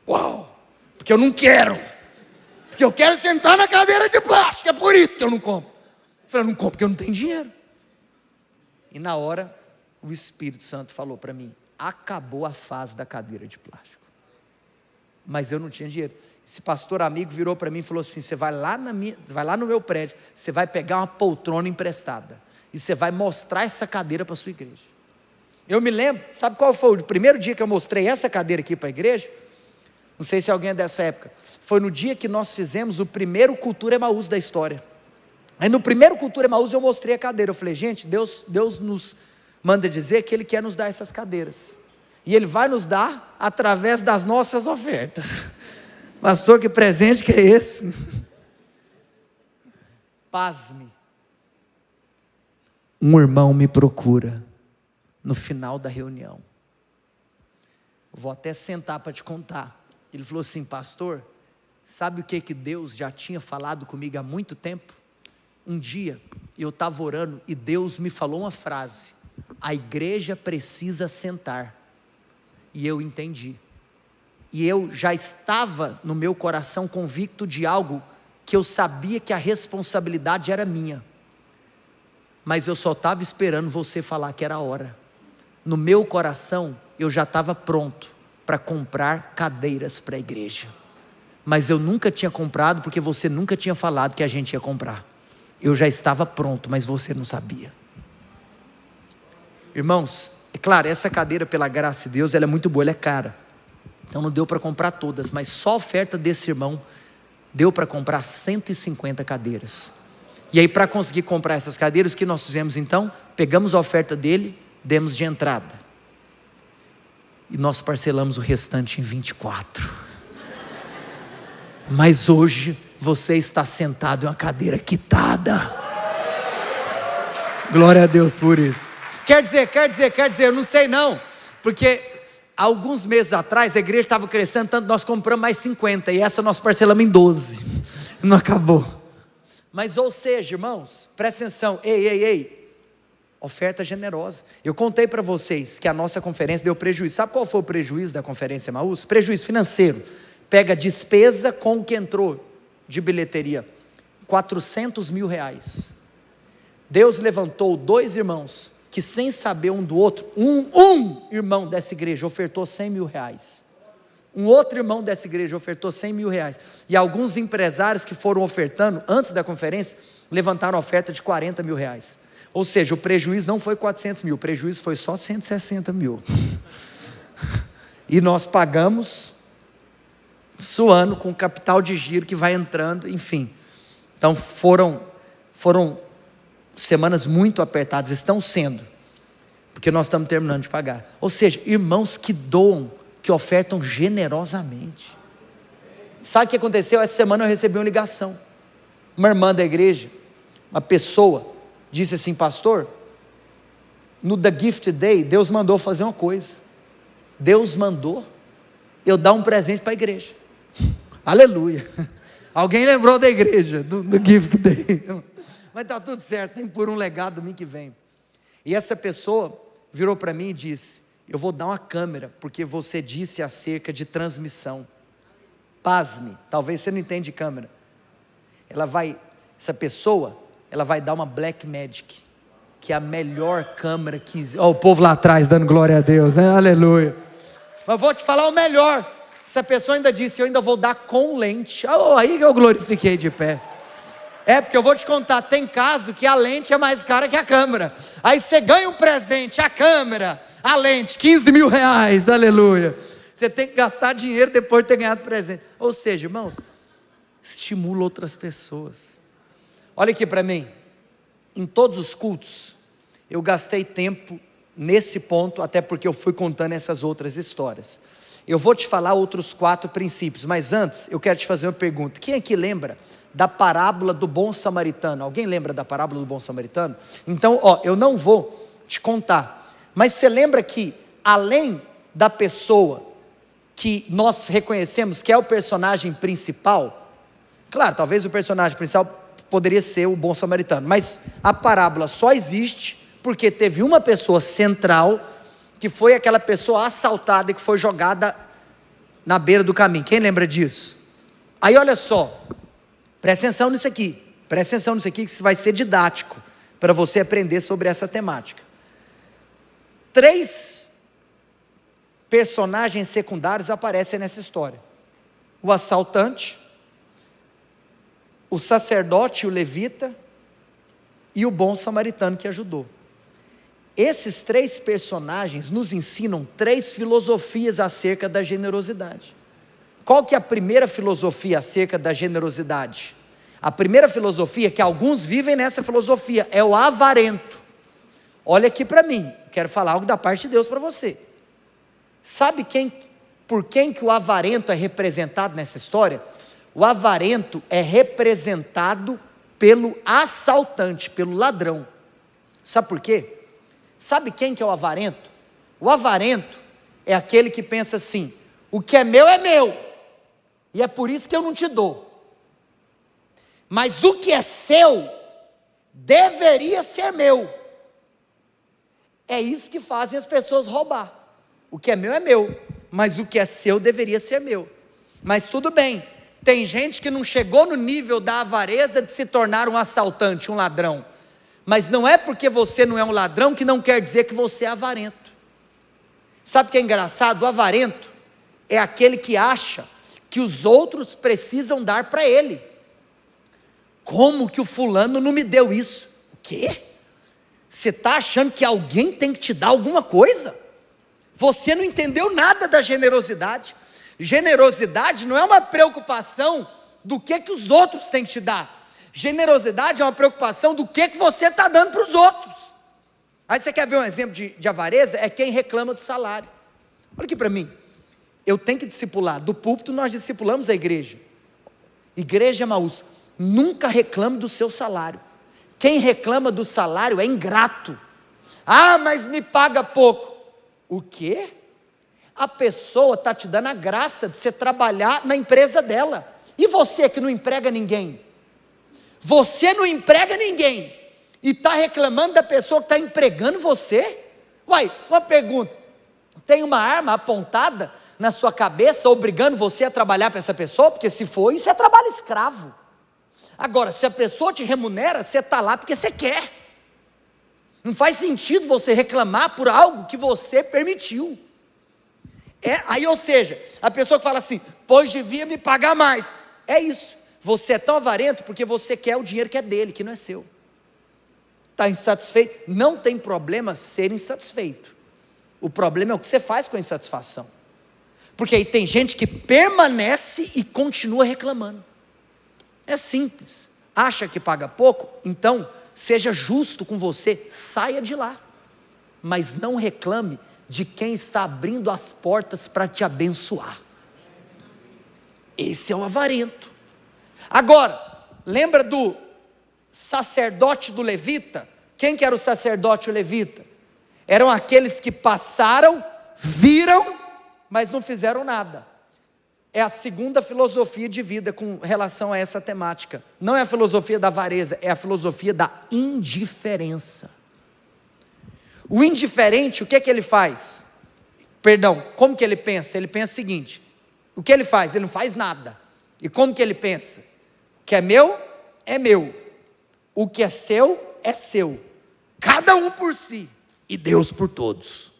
uau, porque eu não quero. Porque eu quero sentar na cadeira de plástico, é por isso que eu não compro. Eu falei, eu não compro porque eu não tenho dinheiro. E na hora, o Espírito Santo falou para mim, acabou a fase da cadeira de plástico. Mas eu não tinha dinheiro. Esse pastor amigo virou para mim e falou assim, você vai lá no meu prédio, você vai pegar uma poltrona emprestada, e você vai mostrar essa cadeira para a sua igreja. Eu me lembro, sabe qual foi o primeiro dia que eu mostrei essa cadeira aqui para a igreja? Não sei se alguém é dessa época. Foi no dia que nós fizemos o primeiro Cultura Emaús da história. Aí no primeiro Cultura Emaús eu mostrei a cadeira. Eu falei, gente, Deus nos manda dizer que Ele quer nos dar essas cadeiras. E Ele vai nos dar através das nossas ofertas. Pastor, que presente que é esse? Pasme. Um irmão me procura no final da reunião. Eu vou até sentar para te contar. Ele falou assim, pastor, sabe o que Deus já tinha falado comigo há muito tempo? Um dia, eu estava orando e Deus me falou uma frase, a igreja precisa sentar, e eu entendi, e eu já estava no meu coração convicto de algo, que eu sabia que a responsabilidade era minha, mas eu só estava esperando você falar que era a hora. No meu coração, eu já estava pronto para comprar cadeiras para a igreja, mas eu nunca tinha comprado, porque você nunca tinha falado que a gente ia comprar. Eu já estava pronto, mas você não sabia. Irmãos, é claro, essa cadeira, pela graça de Deus, ela é muito boa, ela é cara, então não deu para comprar todas, mas só a oferta desse irmão, deu para comprar 150 cadeiras, e aí para conseguir comprar essas cadeiras, o que nós fizemos então? Pegamos a oferta dele, demos de entrada, e nós parcelamos o restante em 24, mas hoje, você está sentado em uma cadeira quitada, glória a Deus por isso. Quer dizer, eu não sei não, porque alguns meses atrás, a igreja estava crescendo tanto, nós compramos mais 50, e essa nós parcelamos em 12, não acabou, mas ou seja, irmãos, presta atenção, ei, oferta generosa. Eu contei para vocês que a nossa conferência deu prejuízo. Sabe qual foi o prejuízo da conferência Emaús? Prejuízo financeiro. Pega despesa com o que entrou de bilheteria, 400 mil reais. Deus levantou 2 irmãos, que sem saber um do outro, um irmão dessa igreja ofertou 100 mil reais. Um outro irmão dessa igreja ofertou 100 mil reais. E alguns empresários que foram ofertando, antes da conferência, levantaram a oferta de 40 mil reais. Ou seja, o prejuízo não foi 400 mil, o prejuízo foi só 160 mil. E nós pagamos, suando com o capital de giro que vai entrando, enfim. Então foram semanas muito apertadas, estão sendo, porque nós estamos terminando de pagar. Ou seja, irmãos que doam, que ofertam generosamente. Sabe o que aconteceu? Essa semana eu recebi uma ligação. Uma irmã da igreja, uma pessoa, disse assim, pastor, no The Gift Day, Deus mandou fazer uma coisa. Deus mandou eu dar um presente para a igreja. Aleluia. Alguém lembrou da igreja, do Gift Day. Mas está tudo certo, tem por um legado domingo que vem. E essa pessoa virou para mim e disse, eu vou dar uma câmera, porque você disse acerca de transmissão. Pasme, talvez você não entende de câmera. Essa pessoa, ela vai dar uma Black Magic. O que é a melhor câmera que existe. Olha o povo lá atrás dando glória a Deus, né? Aleluia. Mas vou te falar o melhor. Essa pessoa ainda disse: eu ainda vou dar com lente. Oh, aí que eu glorifiquei de pé. Porque eu vou te contar, tem caso que a lente é mais cara que a câmera. Aí você ganha um presente, a câmera, a lente, 15 mil reais, aleluia. Você tem que gastar dinheiro depois de ter ganhado presente. Ou seja, irmãos, estimula outras pessoas. Olha aqui para mim, em todos os cultos, eu gastei tempo nesse ponto, até porque eu fui contando essas outras histórias. Eu vou te falar outros 4 princípios, mas antes eu quero te fazer uma pergunta. Quem aqui lembra da parábola do bom samaritano? Alguém lembra da parábola do bom samaritano? Então, eu não vou te contar, mas você lembra que além da pessoa que nós reconhecemos que é o personagem principal, claro, talvez o personagem principal poderia ser o bom samaritano, mas a parábola só existe porque teve uma pessoa central, que foi aquela pessoa assaltada e que foi jogada na beira do caminho. Quem lembra disso? Aí olha só, presta atenção nisso aqui que isso vai ser didático, para você aprender sobre essa temática. 3 personagens secundários aparecem nessa história: o assaltante, o sacerdote, o levita, e o bom samaritano que ajudou. Esses 3 personagens nos ensinam 3 filosofias acerca da generosidade. Qual que é a primeira filosofia acerca da generosidade? A primeira filosofia, que alguns vivem nessa filosofia, é o avarento. Olha aqui para mim, quero falar algo da parte de Deus para você. Sabe por quem que o avarento é representado nessa história? O avarento é representado pelo assaltante, pelo ladrão. Sabe por quê? Sabe quem que é o avarento? O avarento é aquele que pensa assim: o que é meu, e é por isso que eu não te dou. Mas o que é seu, deveria ser meu. É isso que fazem as pessoas roubar. O que é meu, mas o que é seu, deveria ser meu. Mas tudo bem, tem gente que não chegou no nível da avareza de se tornar um assaltante, um ladrão. Mas não é porque você não é um ladrão que não quer dizer que você é avarento. Sabe o que é engraçado? O avarento é aquele que acha que os outros precisam dar para ele. Como que o fulano não me deu isso? O quê? Você está achando que alguém tem que te dar alguma coisa? Você não entendeu nada da generosidade. Generosidade não é uma preocupação do que os outros têm que te dar. Generosidade é uma preocupação do que você está dando para os outros. Aí você quer ver um exemplo de avareza? É quem reclama do salário. Olha aqui para mim, eu tenho que discipular. Do púlpito nós discipulamos a igreja. Igreja Emaús, nunca reclame do seu salário. Quem reclama do salário é ingrato. Ah, mas me paga pouco. O quê? A pessoa está te dando a graça de você trabalhar na empresa dela. E você que não emprega ninguém? Você não emprega ninguém e está reclamando da pessoa que está empregando você? Uai, uma pergunta: tem uma arma apontada na sua cabeça obrigando você a trabalhar para essa pessoa? Porque se for, isso é trabalho escravo. Agora, se a pessoa te remunera, você está lá porque você quer. Não faz sentido você reclamar por algo que você permitiu. Aí, ou seja, a pessoa que fala assim: pois devia me pagar mais. É isso. Você é tão avarento porque você quer o dinheiro que é dele, que não é seu. Está insatisfeito? Não tem problema ser insatisfeito. O problema é o que você faz com a insatisfação. Porque aí tem gente que permanece e continua reclamando. É simples. Acha que paga pouco? Então, seja justo com você, saia de lá. Mas não reclame de quem está abrindo as portas para te abençoar. Esse é o avarento. Agora, lembra do sacerdote do levita? Quem que era o sacerdote e o levita? Eram aqueles que passaram, viram, mas não fizeram nada. É a segunda filosofia de vida com relação a essa temática. Não é a filosofia da avareza, é a filosofia da indiferença. O indiferente, o que ele faz? Perdão, como que ele pensa? Ele pensa o seguinte: o que ele faz? Ele não faz nada. E como que ele pensa? O que é meu, é meu. O que é seu, é seu. cada um por si e Deus por todos.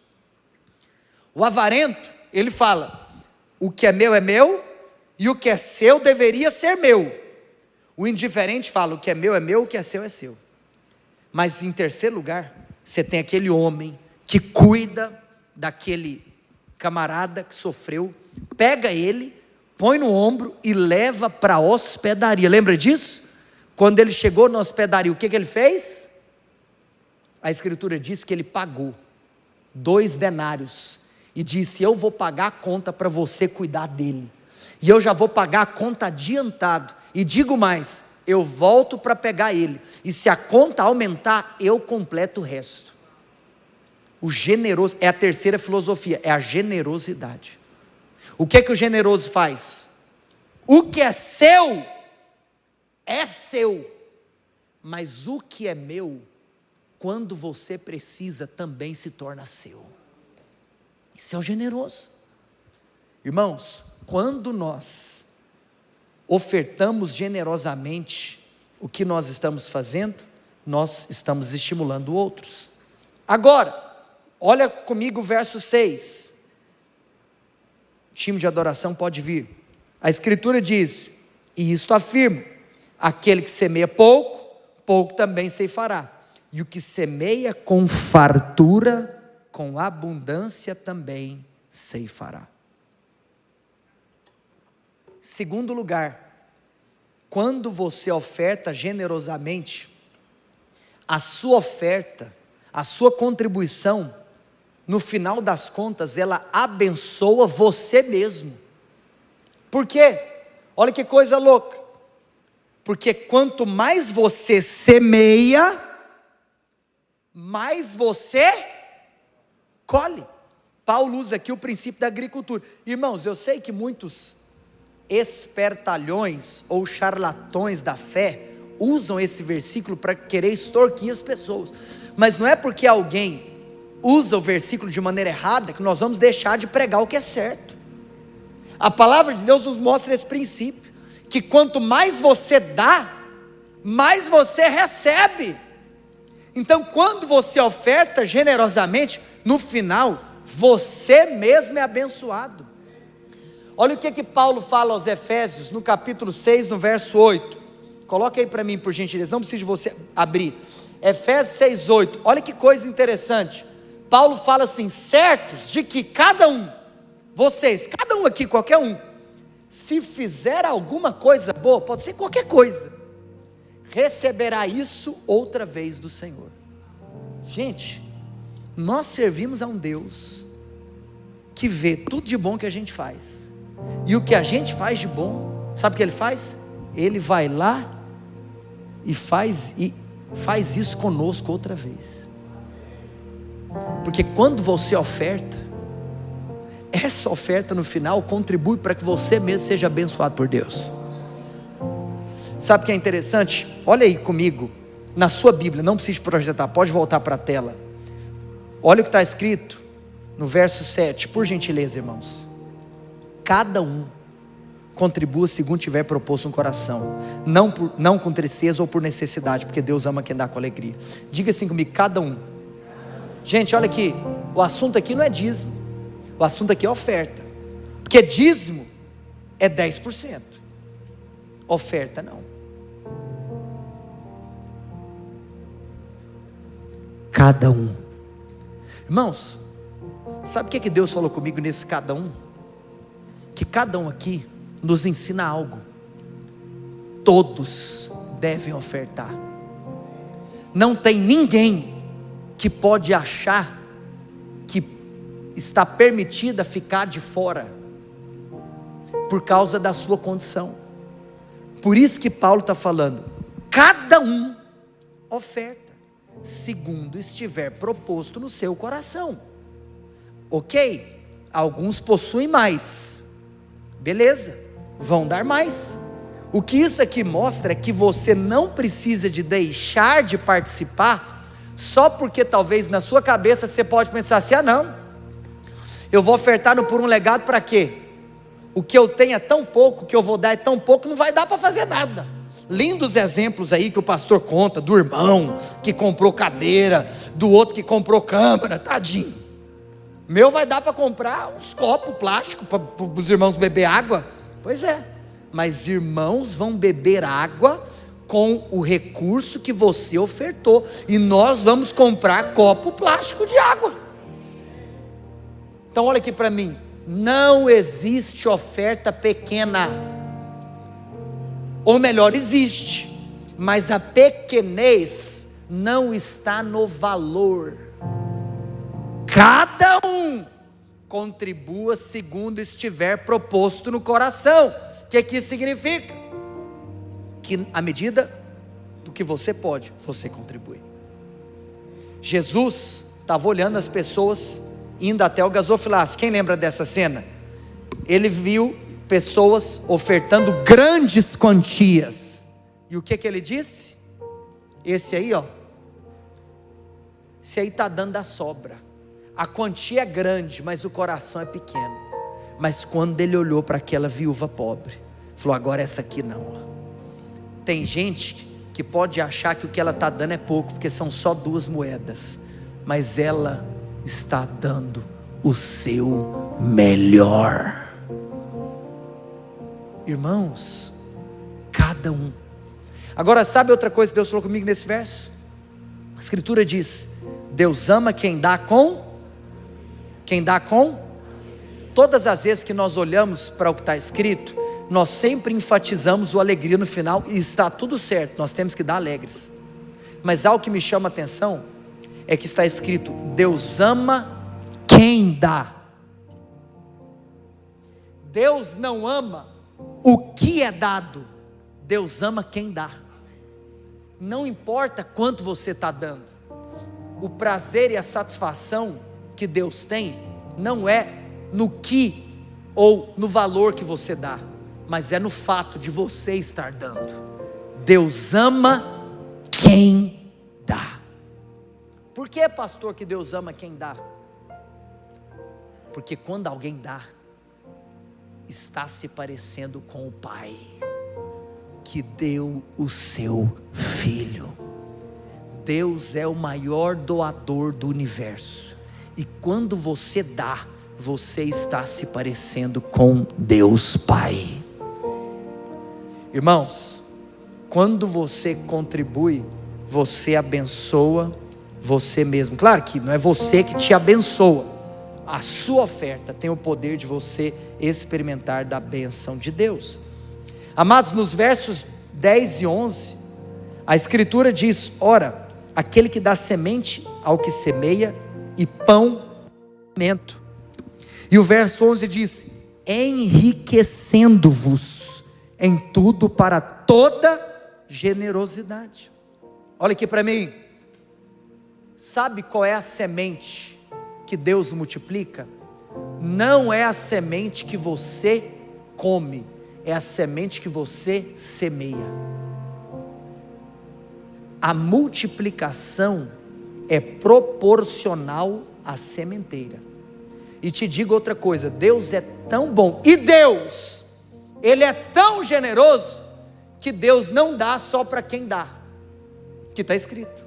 O avarento, ele fala: o que é meu, e o que é seu deveria ser meu. O indiferente fala: o que é meu, o que é seu. Mas em terceiro lugar, você tem aquele homem que cuida daquele camarada que sofreu, pega ele, põe no ombro e leva para a hospedaria. Lembra disso? Quando ele chegou na hospedaria, o que ele fez? A escritura diz que ele pagou 2 denários e disse: eu vou pagar a conta para você cuidar dele, e eu já vou pagar a conta adiantado, e digo mais, eu volto para pegar ele, e se a conta aumentar, eu completo o resto. O generoso, é a terceira filosofia, é a generosidade. O que o generoso faz? O que é seu, mas o que é meu, quando você precisa, também se torna seu. Isso é o generoso. Irmãos, quando nós ofertamos generosamente o que nós estamos fazendo, nós estamos estimulando outros. Agora, olha comigo o verso 6. O time de adoração pode vir. A escritura diz: e isto afirmo, aquele que semeia pouco, pouco também ceifará, e o que semeia com fartura, com abundância também ceifará. Segundo lugar, quando você oferta generosamente, a sua oferta, a sua contribuição, no final das contas, ela abençoa você mesmo. Por quê? Olha que coisa louca. Porque quanto mais você semeia, mais você colhe. Paulo usa aqui o princípio da agricultura. Irmãos, eu sei que muitos espertalhões ou charlatões da fé usam esse versículo para querer extorquir as pessoas, mas não é porque alguém usa o versículo de maneira errada que nós vamos deixar de pregar o que é certo. A palavra de Deus nos mostra esse princípio, que quanto mais você dá, mais você recebe. Então, quando você oferta generosamente, no final, você mesmo é abençoado. Olha o que Paulo fala aos Efésios, no capítulo 6, no verso 8. Coloca aí para mim, por gentileza, não precisa de você abrir. Efésios 6, 8. Olha que coisa interessante. Paulo fala assim: certos de que cada um, vocês, cada um aqui, qualquer um, se fizer alguma coisa boa, pode ser qualquer coisa, receberá isso outra vez do Senhor. Gente, nós servimos a um Deus que vê tudo de bom que a gente faz, e o que a gente faz de bom, sabe o que Ele faz? Ele vai lá e faz isso conosco outra vez. Porque quando você oferta, essa oferta no final contribui para que você mesmo seja abençoado por Deus. Sabe o que é interessante? Olha aí comigo, na sua Bíblia, não precisa projetar, pode voltar para a tela. Olha o que está escrito no verso 7, por gentileza, irmãos. Cada um contribua segundo tiver proposto no coração, não com tristeza ou por necessidade, porque Deus ama quem dá com alegria. Diga assim comigo: cada um. Gente, olha aqui, o assunto aqui não é dízimo, o assunto aqui é oferta, porque dízimo é 10%, oferta não. Cada um. Irmãos, sabe o que Deus falou comigo nesse cada um? Que cada um aqui nos ensina algo. Todos devem ofertar. Não tem ninguém que pode achar que está permitida ficar de fora por causa da sua condição. Por isso que Paulo está falando: cada um oferta segundo estiver proposto no seu coração. Ok? Alguns possuem mais, beleza, vão dar mais. O que isso aqui mostra é que você não precisa de deixar de participar só porque talvez na sua cabeça você pode pensar assim: ah não, eu vou ofertar por um legado para quê? O que eu tenho é tão pouco, o que eu vou dar é tão pouco, não vai dar para fazer nada. Lindos exemplos aí que o pastor conta, do irmão que comprou cadeira, do outro que comprou câmera, tadinho. Meu vai dar para comprar uns copos plásticos para os irmãos beber água. Pois é, mas irmãos vão beber água com o recurso que você ofertou, e nós vamos comprar copo plástico de água. Então olha aqui para mim, não existe oferta pequena, ou melhor, existe, mas a pequenez não está no valor. Cada um contribua segundo estiver proposto no coração. O que isso significa? Que à medida do que você pode, você contribui. Jesus estava olhando as pessoas indo até o gasofilácio. Quem lembra dessa cena? Ele viu pessoas ofertando grandes quantias, e o que ele disse? Esse aí, esse aí está dando a sobra. A quantia é grande, mas o coração é pequeno. Mas quando ele olhou para aquela viúva pobre, falou: agora essa aqui não. Tem gente que pode achar que o que ela está dando é pouco, porque são só 2 moedas, mas ela está dando o seu melhor. Irmãos, cada um. Agora sabe outra coisa que Deus falou comigo nesse verso? A escritura diz: Deus ama quem dá com. Todas as vezes que nós olhamos para o que está escrito, nós sempre enfatizamos o alegria no final, e está tudo certo, nós temos que dar alegres. Mas algo que me chama a atenção é que está escrito: Deus ama quem dá. Deus não ama o que é dado, Deus ama quem dá. Não importa quanto você está dando, o prazer e a satisfação que Deus tem não é no que ou no valor que você dá, mas é no fato de você estar dando. Deus ama quem dá. Por que, pastor, que Deus ama quem dá? Porque quando alguém dá, está se parecendo com o Pai que deu o seu Filho. Deus é o maior doador do universo, e quando você dá, você está se parecendo com Deus Pai. Irmãos, quando você contribui, você abençoa você mesmo. Claro que não é você que te abençoa, a sua oferta tem o poder de você experimentar da bênção de Deus. Amados, nos versos 10 e 11, a escritura diz: ora, aquele que dá semente ao que semeia, e pão ao alimento. E o verso 11 diz: enriquecendo-vos em tudo para toda generosidade. Olha aqui para mim, sabe qual é a semente que Deus multiplica? Não é a semente que você come, é a semente que você semeia. A multiplicação é proporcional à sementeira. E te digo outra coisa: Deus é tão bom, e Deus, Ele é tão generoso, que Deus não dá só para quem dá, que está escrito.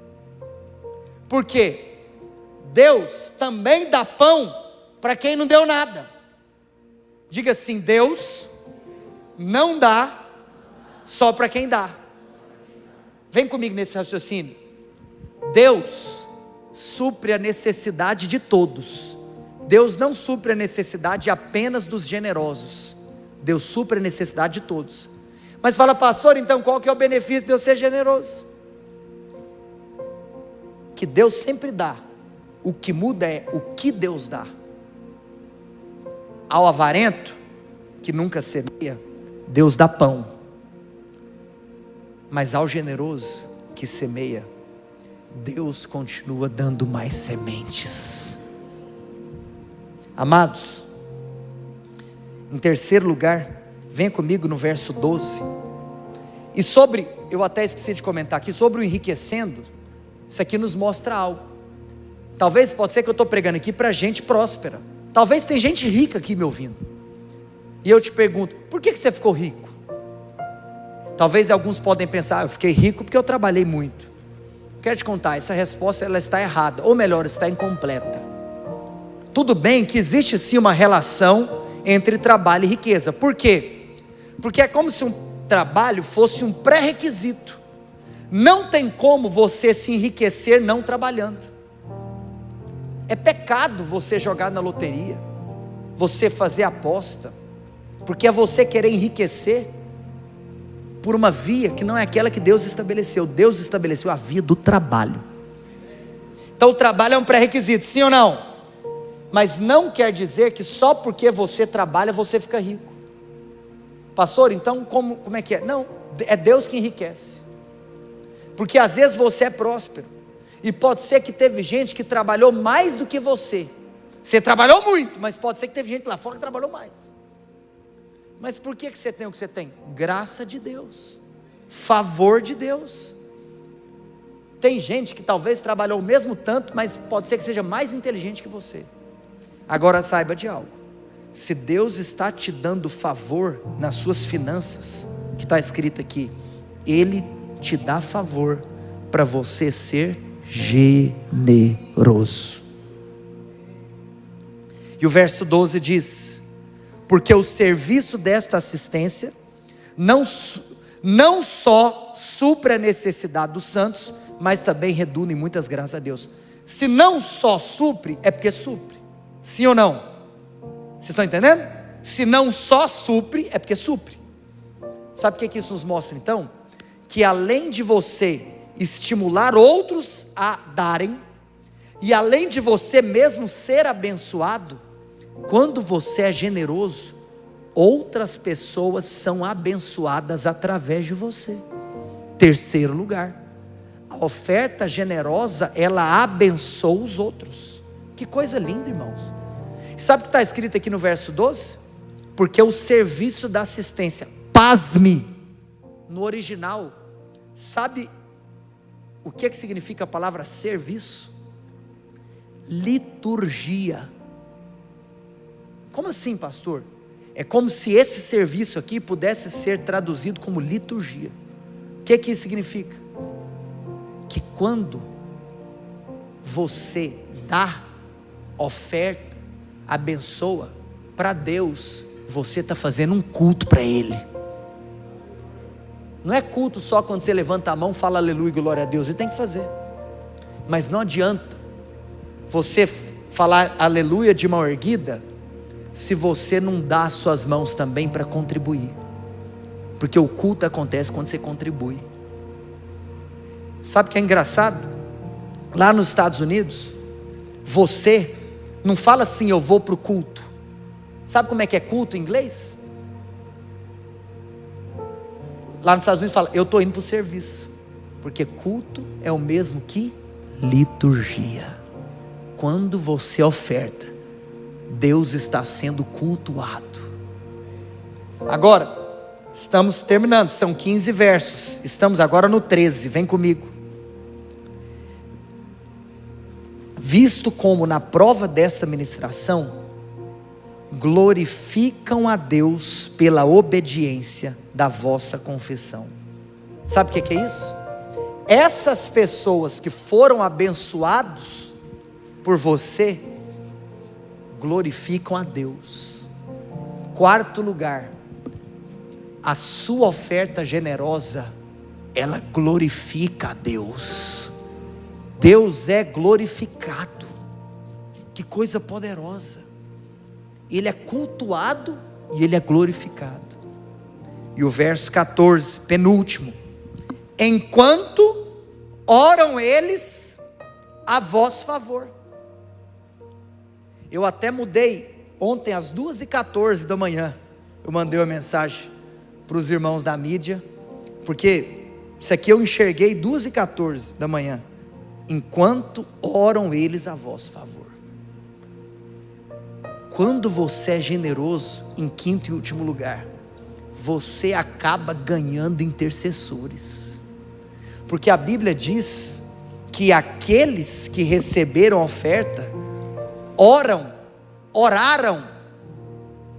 Porque Deus também dá pão para quem não deu nada. Diga assim: Deus não dá só para quem dá. Vem comigo nesse raciocínio. Deus supre a necessidade de todos. Deus não supre a necessidade apenas dos generosos. Deus supre a necessidade de todos. Mas fala: pastor, então qual que é o benefício de eu ser generoso? Que Deus sempre dá. O que muda é o que Deus dá. Ao avarento, que nunca semeia, Deus dá pão. Mas ao generoso que semeia, Deus continua dando mais sementes. Amados, em terceiro lugar, venha comigo no verso 12. E sobre, eu até esqueci de comentar aqui, sobre o enriquecendo, isso aqui nos mostra algo. Talvez, pode ser que eu estou pregando aqui para gente próspera. Talvez tem gente rica aqui me ouvindo. E eu te pergunto: por que você ficou rico? Talvez alguns podem pensar, eu fiquei rico porque eu trabalhei muito. Quero te contar, essa resposta ela está errada, ou melhor, está incompleta. Tudo bem que existe sim uma relação entre trabalho e riqueza. Por quê? Porque é como se um trabalho fosse um pré-requisito. Não tem como você se enriquecer não trabalhando. É pecado você jogar na loteria, você fazer aposta, porque é você querer enriquecer por uma via que não é aquela que Deus estabeleceu. Deus estabeleceu a via do trabalho. Então o trabalho é um pré-requisito, sim ou não? Mas não quer dizer que só porque você trabalha você fica rico. Pastor, então como é que é? Não, é Deus que enriquece. Porque às vezes você é próspero, e pode ser que teve gente que trabalhou mais do que você. Você trabalhou muito, mas pode ser que teve gente lá fora que trabalhou mais. Mas por que você tem o que você tem? Graça de Deus, favor de Deus. Tem gente que talvez trabalhou o mesmo tanto, mas pode ser que seja mais inteligente que você. Agora saiba de algo: se Deus está te dando favor nas suas finanças, que está escrito aqui, Ele te dá favor para você ser generoso. E o verso 12 diz: porque o serviço desta assistência não só supre a necessidade dos santos, mas também redunda em muitas graças a Deus. Se não só supre, é porque supre. Sim ou não? Vocês estão entendendo? Se não só supre, é porque supre. Sabe o que isso nos mostra então? Que além de você estimular outros a darem, e além de você mesmo ser abençoado, quando você é generoso, outras pessoas são abençoadas através de você. Terceiro lugar, a oferta generosa, ela abençoa os outros. Que coisa linda, irmãos. Sabe o que está escrito aqui no verso 12? Porque o serviço da assistência, pasme, no original, sabe o que significa a palavra serviço? Liturgia. Como assim, pastor? É como se esse serviço aqui pudesse ser traduzido como liturgia. O que isso significa? Que quando você dá, oferta, abençoa, para Deus, você está fazendo um culto para Ele. Não é culto só quando você levanta a mão, fala aleluia, glória a Deus, e tem que fazer. Mas não adianta você falar aleluia de mão erguida, se você não dá as suas mãos também para contribuir. Porque o culto acontece quando você contribui. Sabe o que é engraçado? Lá nos Estados Unidos, você não fala assim, eu vou para o culto. Sabe como é que é culto em inglês? Lá nos Estados Unidos fala, eu estou indo para o serviço. Porque culto é o mesmo que liturgia. Quando você oferta, Deus está sendo cultuado. Agora, estamos terminando, são 15 versos. Estamos agora no 13, vem comigo. Visto como na prova dessa ministração, glorificam a Deus pela obediência da vossa confissão. Sabe o que é isso? Essas pessoas que foram abençoados por você, glorificam a Deus. Quarto lugar, a sua oferta generosa, ela glorifica a Deus. Deus é glorificado. Que coisa poderosa. Ele é cultuado e Ele é glorificado. E o verso 14, penúltimo: enquanto oram eles a vosso favor. Eu até mudei, ontem às 2h14 da manhã, eu mandei uma mensagem para os irmãos da mídia, porque isso aqui eu enxerguei 2h14 da manhã, enquanto oram eles a vosso favor. Quando você é generoso, em quinto e último lugar, você acaba ganhando intercessores, porque a Bíblia diz que aqueles que receberam a oferta, oraram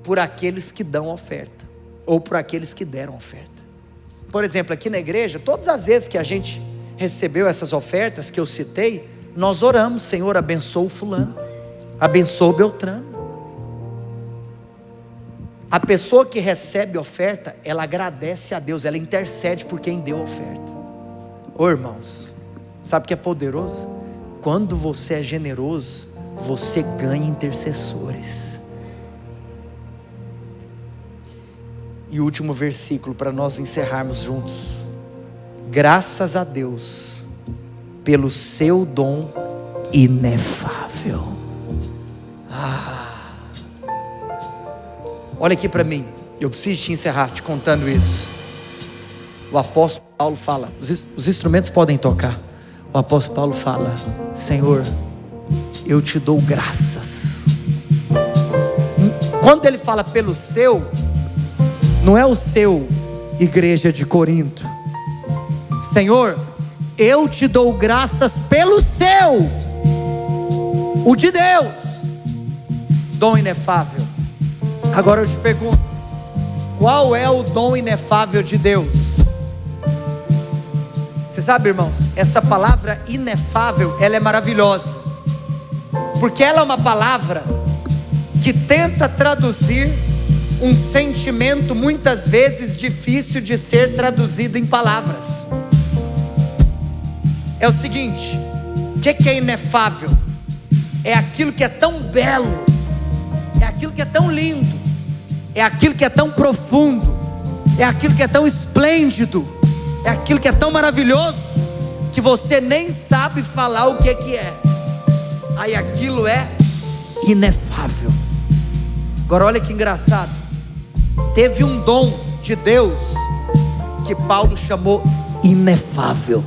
por aqueles que dão oferta, ou por aqueles que deram oferta. Por exemplo, aqui na igreja, todas as vezes que a gente recebeu essas ofertas que eu citei, nós oramos: Senhor, abençoa o fulano, abençoa o Beltrano. A pessoa que recebe oferta, ela agradece a Deus, ela intercede por quem deu a oferta. Ô irmãos, sabe o que é poderoso? Quando você é generoso, você ganha intercessores. E o último versículo para nós encerrarmos juntos: graças a Deus pelo seu dom inefável. Olha aqui para mim, eu preciso te encerrar te contando isso. O apóstolo Paulo fala, os instrumentos podem tocar. O apóstolo Paulo fala: Senhor, eu te dou graças. Quando ele fala pelo seu, não é o seu, igreja de Corinto. Senhor, eu te dou graças pelo seu, o de Deus, dom inefável. Agora eu te pergunto, qual é o dom inefável de Deus? Você sabe, irmãos, essa palavra inefável, ela é maravilhosa, porque ela é uma palavra que tenta traduzir um sentimento muitas vezes difícil de ser traduzido em palavras. É o seguinte: o que é inefável? É aquilo que é tão belo, é aquilo que é tão lindo, é aquilo que é tão profundo, é aquilo que é tão esplêndido, é aquilo que é tão maravilhoso, que você nem sabe falar o que é. Aí aquilo é inefável. Agora olha que engraçado, teve um dom de Deus que Paulo chamou inefável.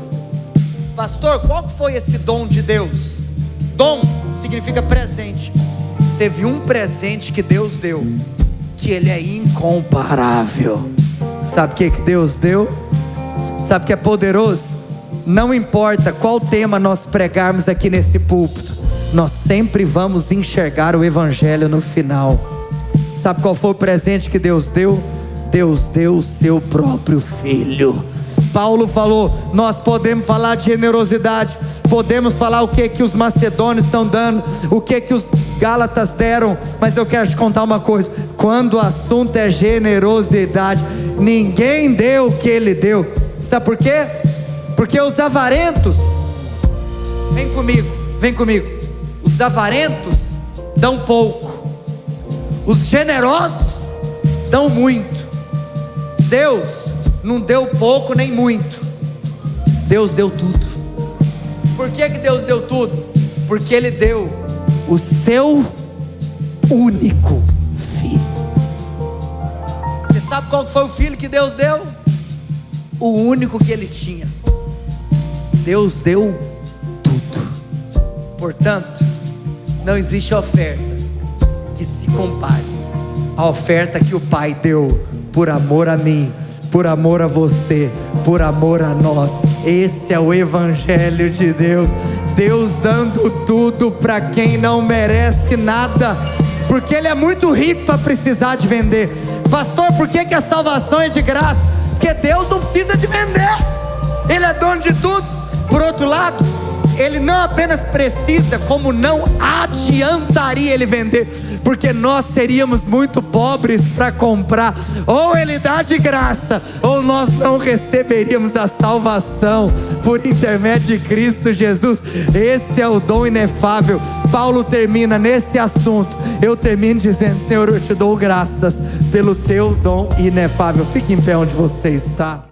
Pastor, qual foi esse dom de Deus? Dom significa presente. Teve um presente que Deus deu, que ele é incomparável. Sabe o que Deus deu? Sabe o que é poderoso? Não importa qual tema nós pregarmos aqui nesse púlpito, nós sempre vamos enxergar o evangelho no final. Sabe qual foi o presente que Deus deu? Deus deu o seu próprio filho. Paulo falou: nós podemos falar de generosidade, podemos falar o que os macedônios estão dando, o que os gálatas deram, mas eu quero te contar uma coisa: quando o assunto é generosidade, ninguém deu o que ele deu. Sabe por quê? Porque os avarentos, vem comigo, os avarentos dão pouco, os generosos dão muito. Deus não deu pouco nem muito, Deus deu tudo. Por que Deus deu tudo? Porque Ele deu o seu único filho. Você sabe qual foi o filho que Deus deu? O único que Ele tinha. Deus deu tudo. Portanto, não existe oferta que se compare à oferta que o Pai deu por amor a mim, por amor a você, por amor a nós. Esse é o evangelho de Deus. Deus dando tudo para quem não merece nada, porque Ele é muito rico para precisar de vender. Pastor, por que a salvação é de graça? Porque Deus não precisa de vender, Ele é dono de tudo. Por outro lado, Ele não apenas precisa, como não adiantaria Ele vender, porque nós seríamos muito pobres para comprar. Ou Ele dá de graça, ou nós não receberíamos a salvação por intermédio de Cristo Jesus. Esse é o dom inefável. Paulo termina nesse assunto, eu termino dizendo: Senhor, eu te dou graças pelo teu dom inefável. Fique em pé onde você está.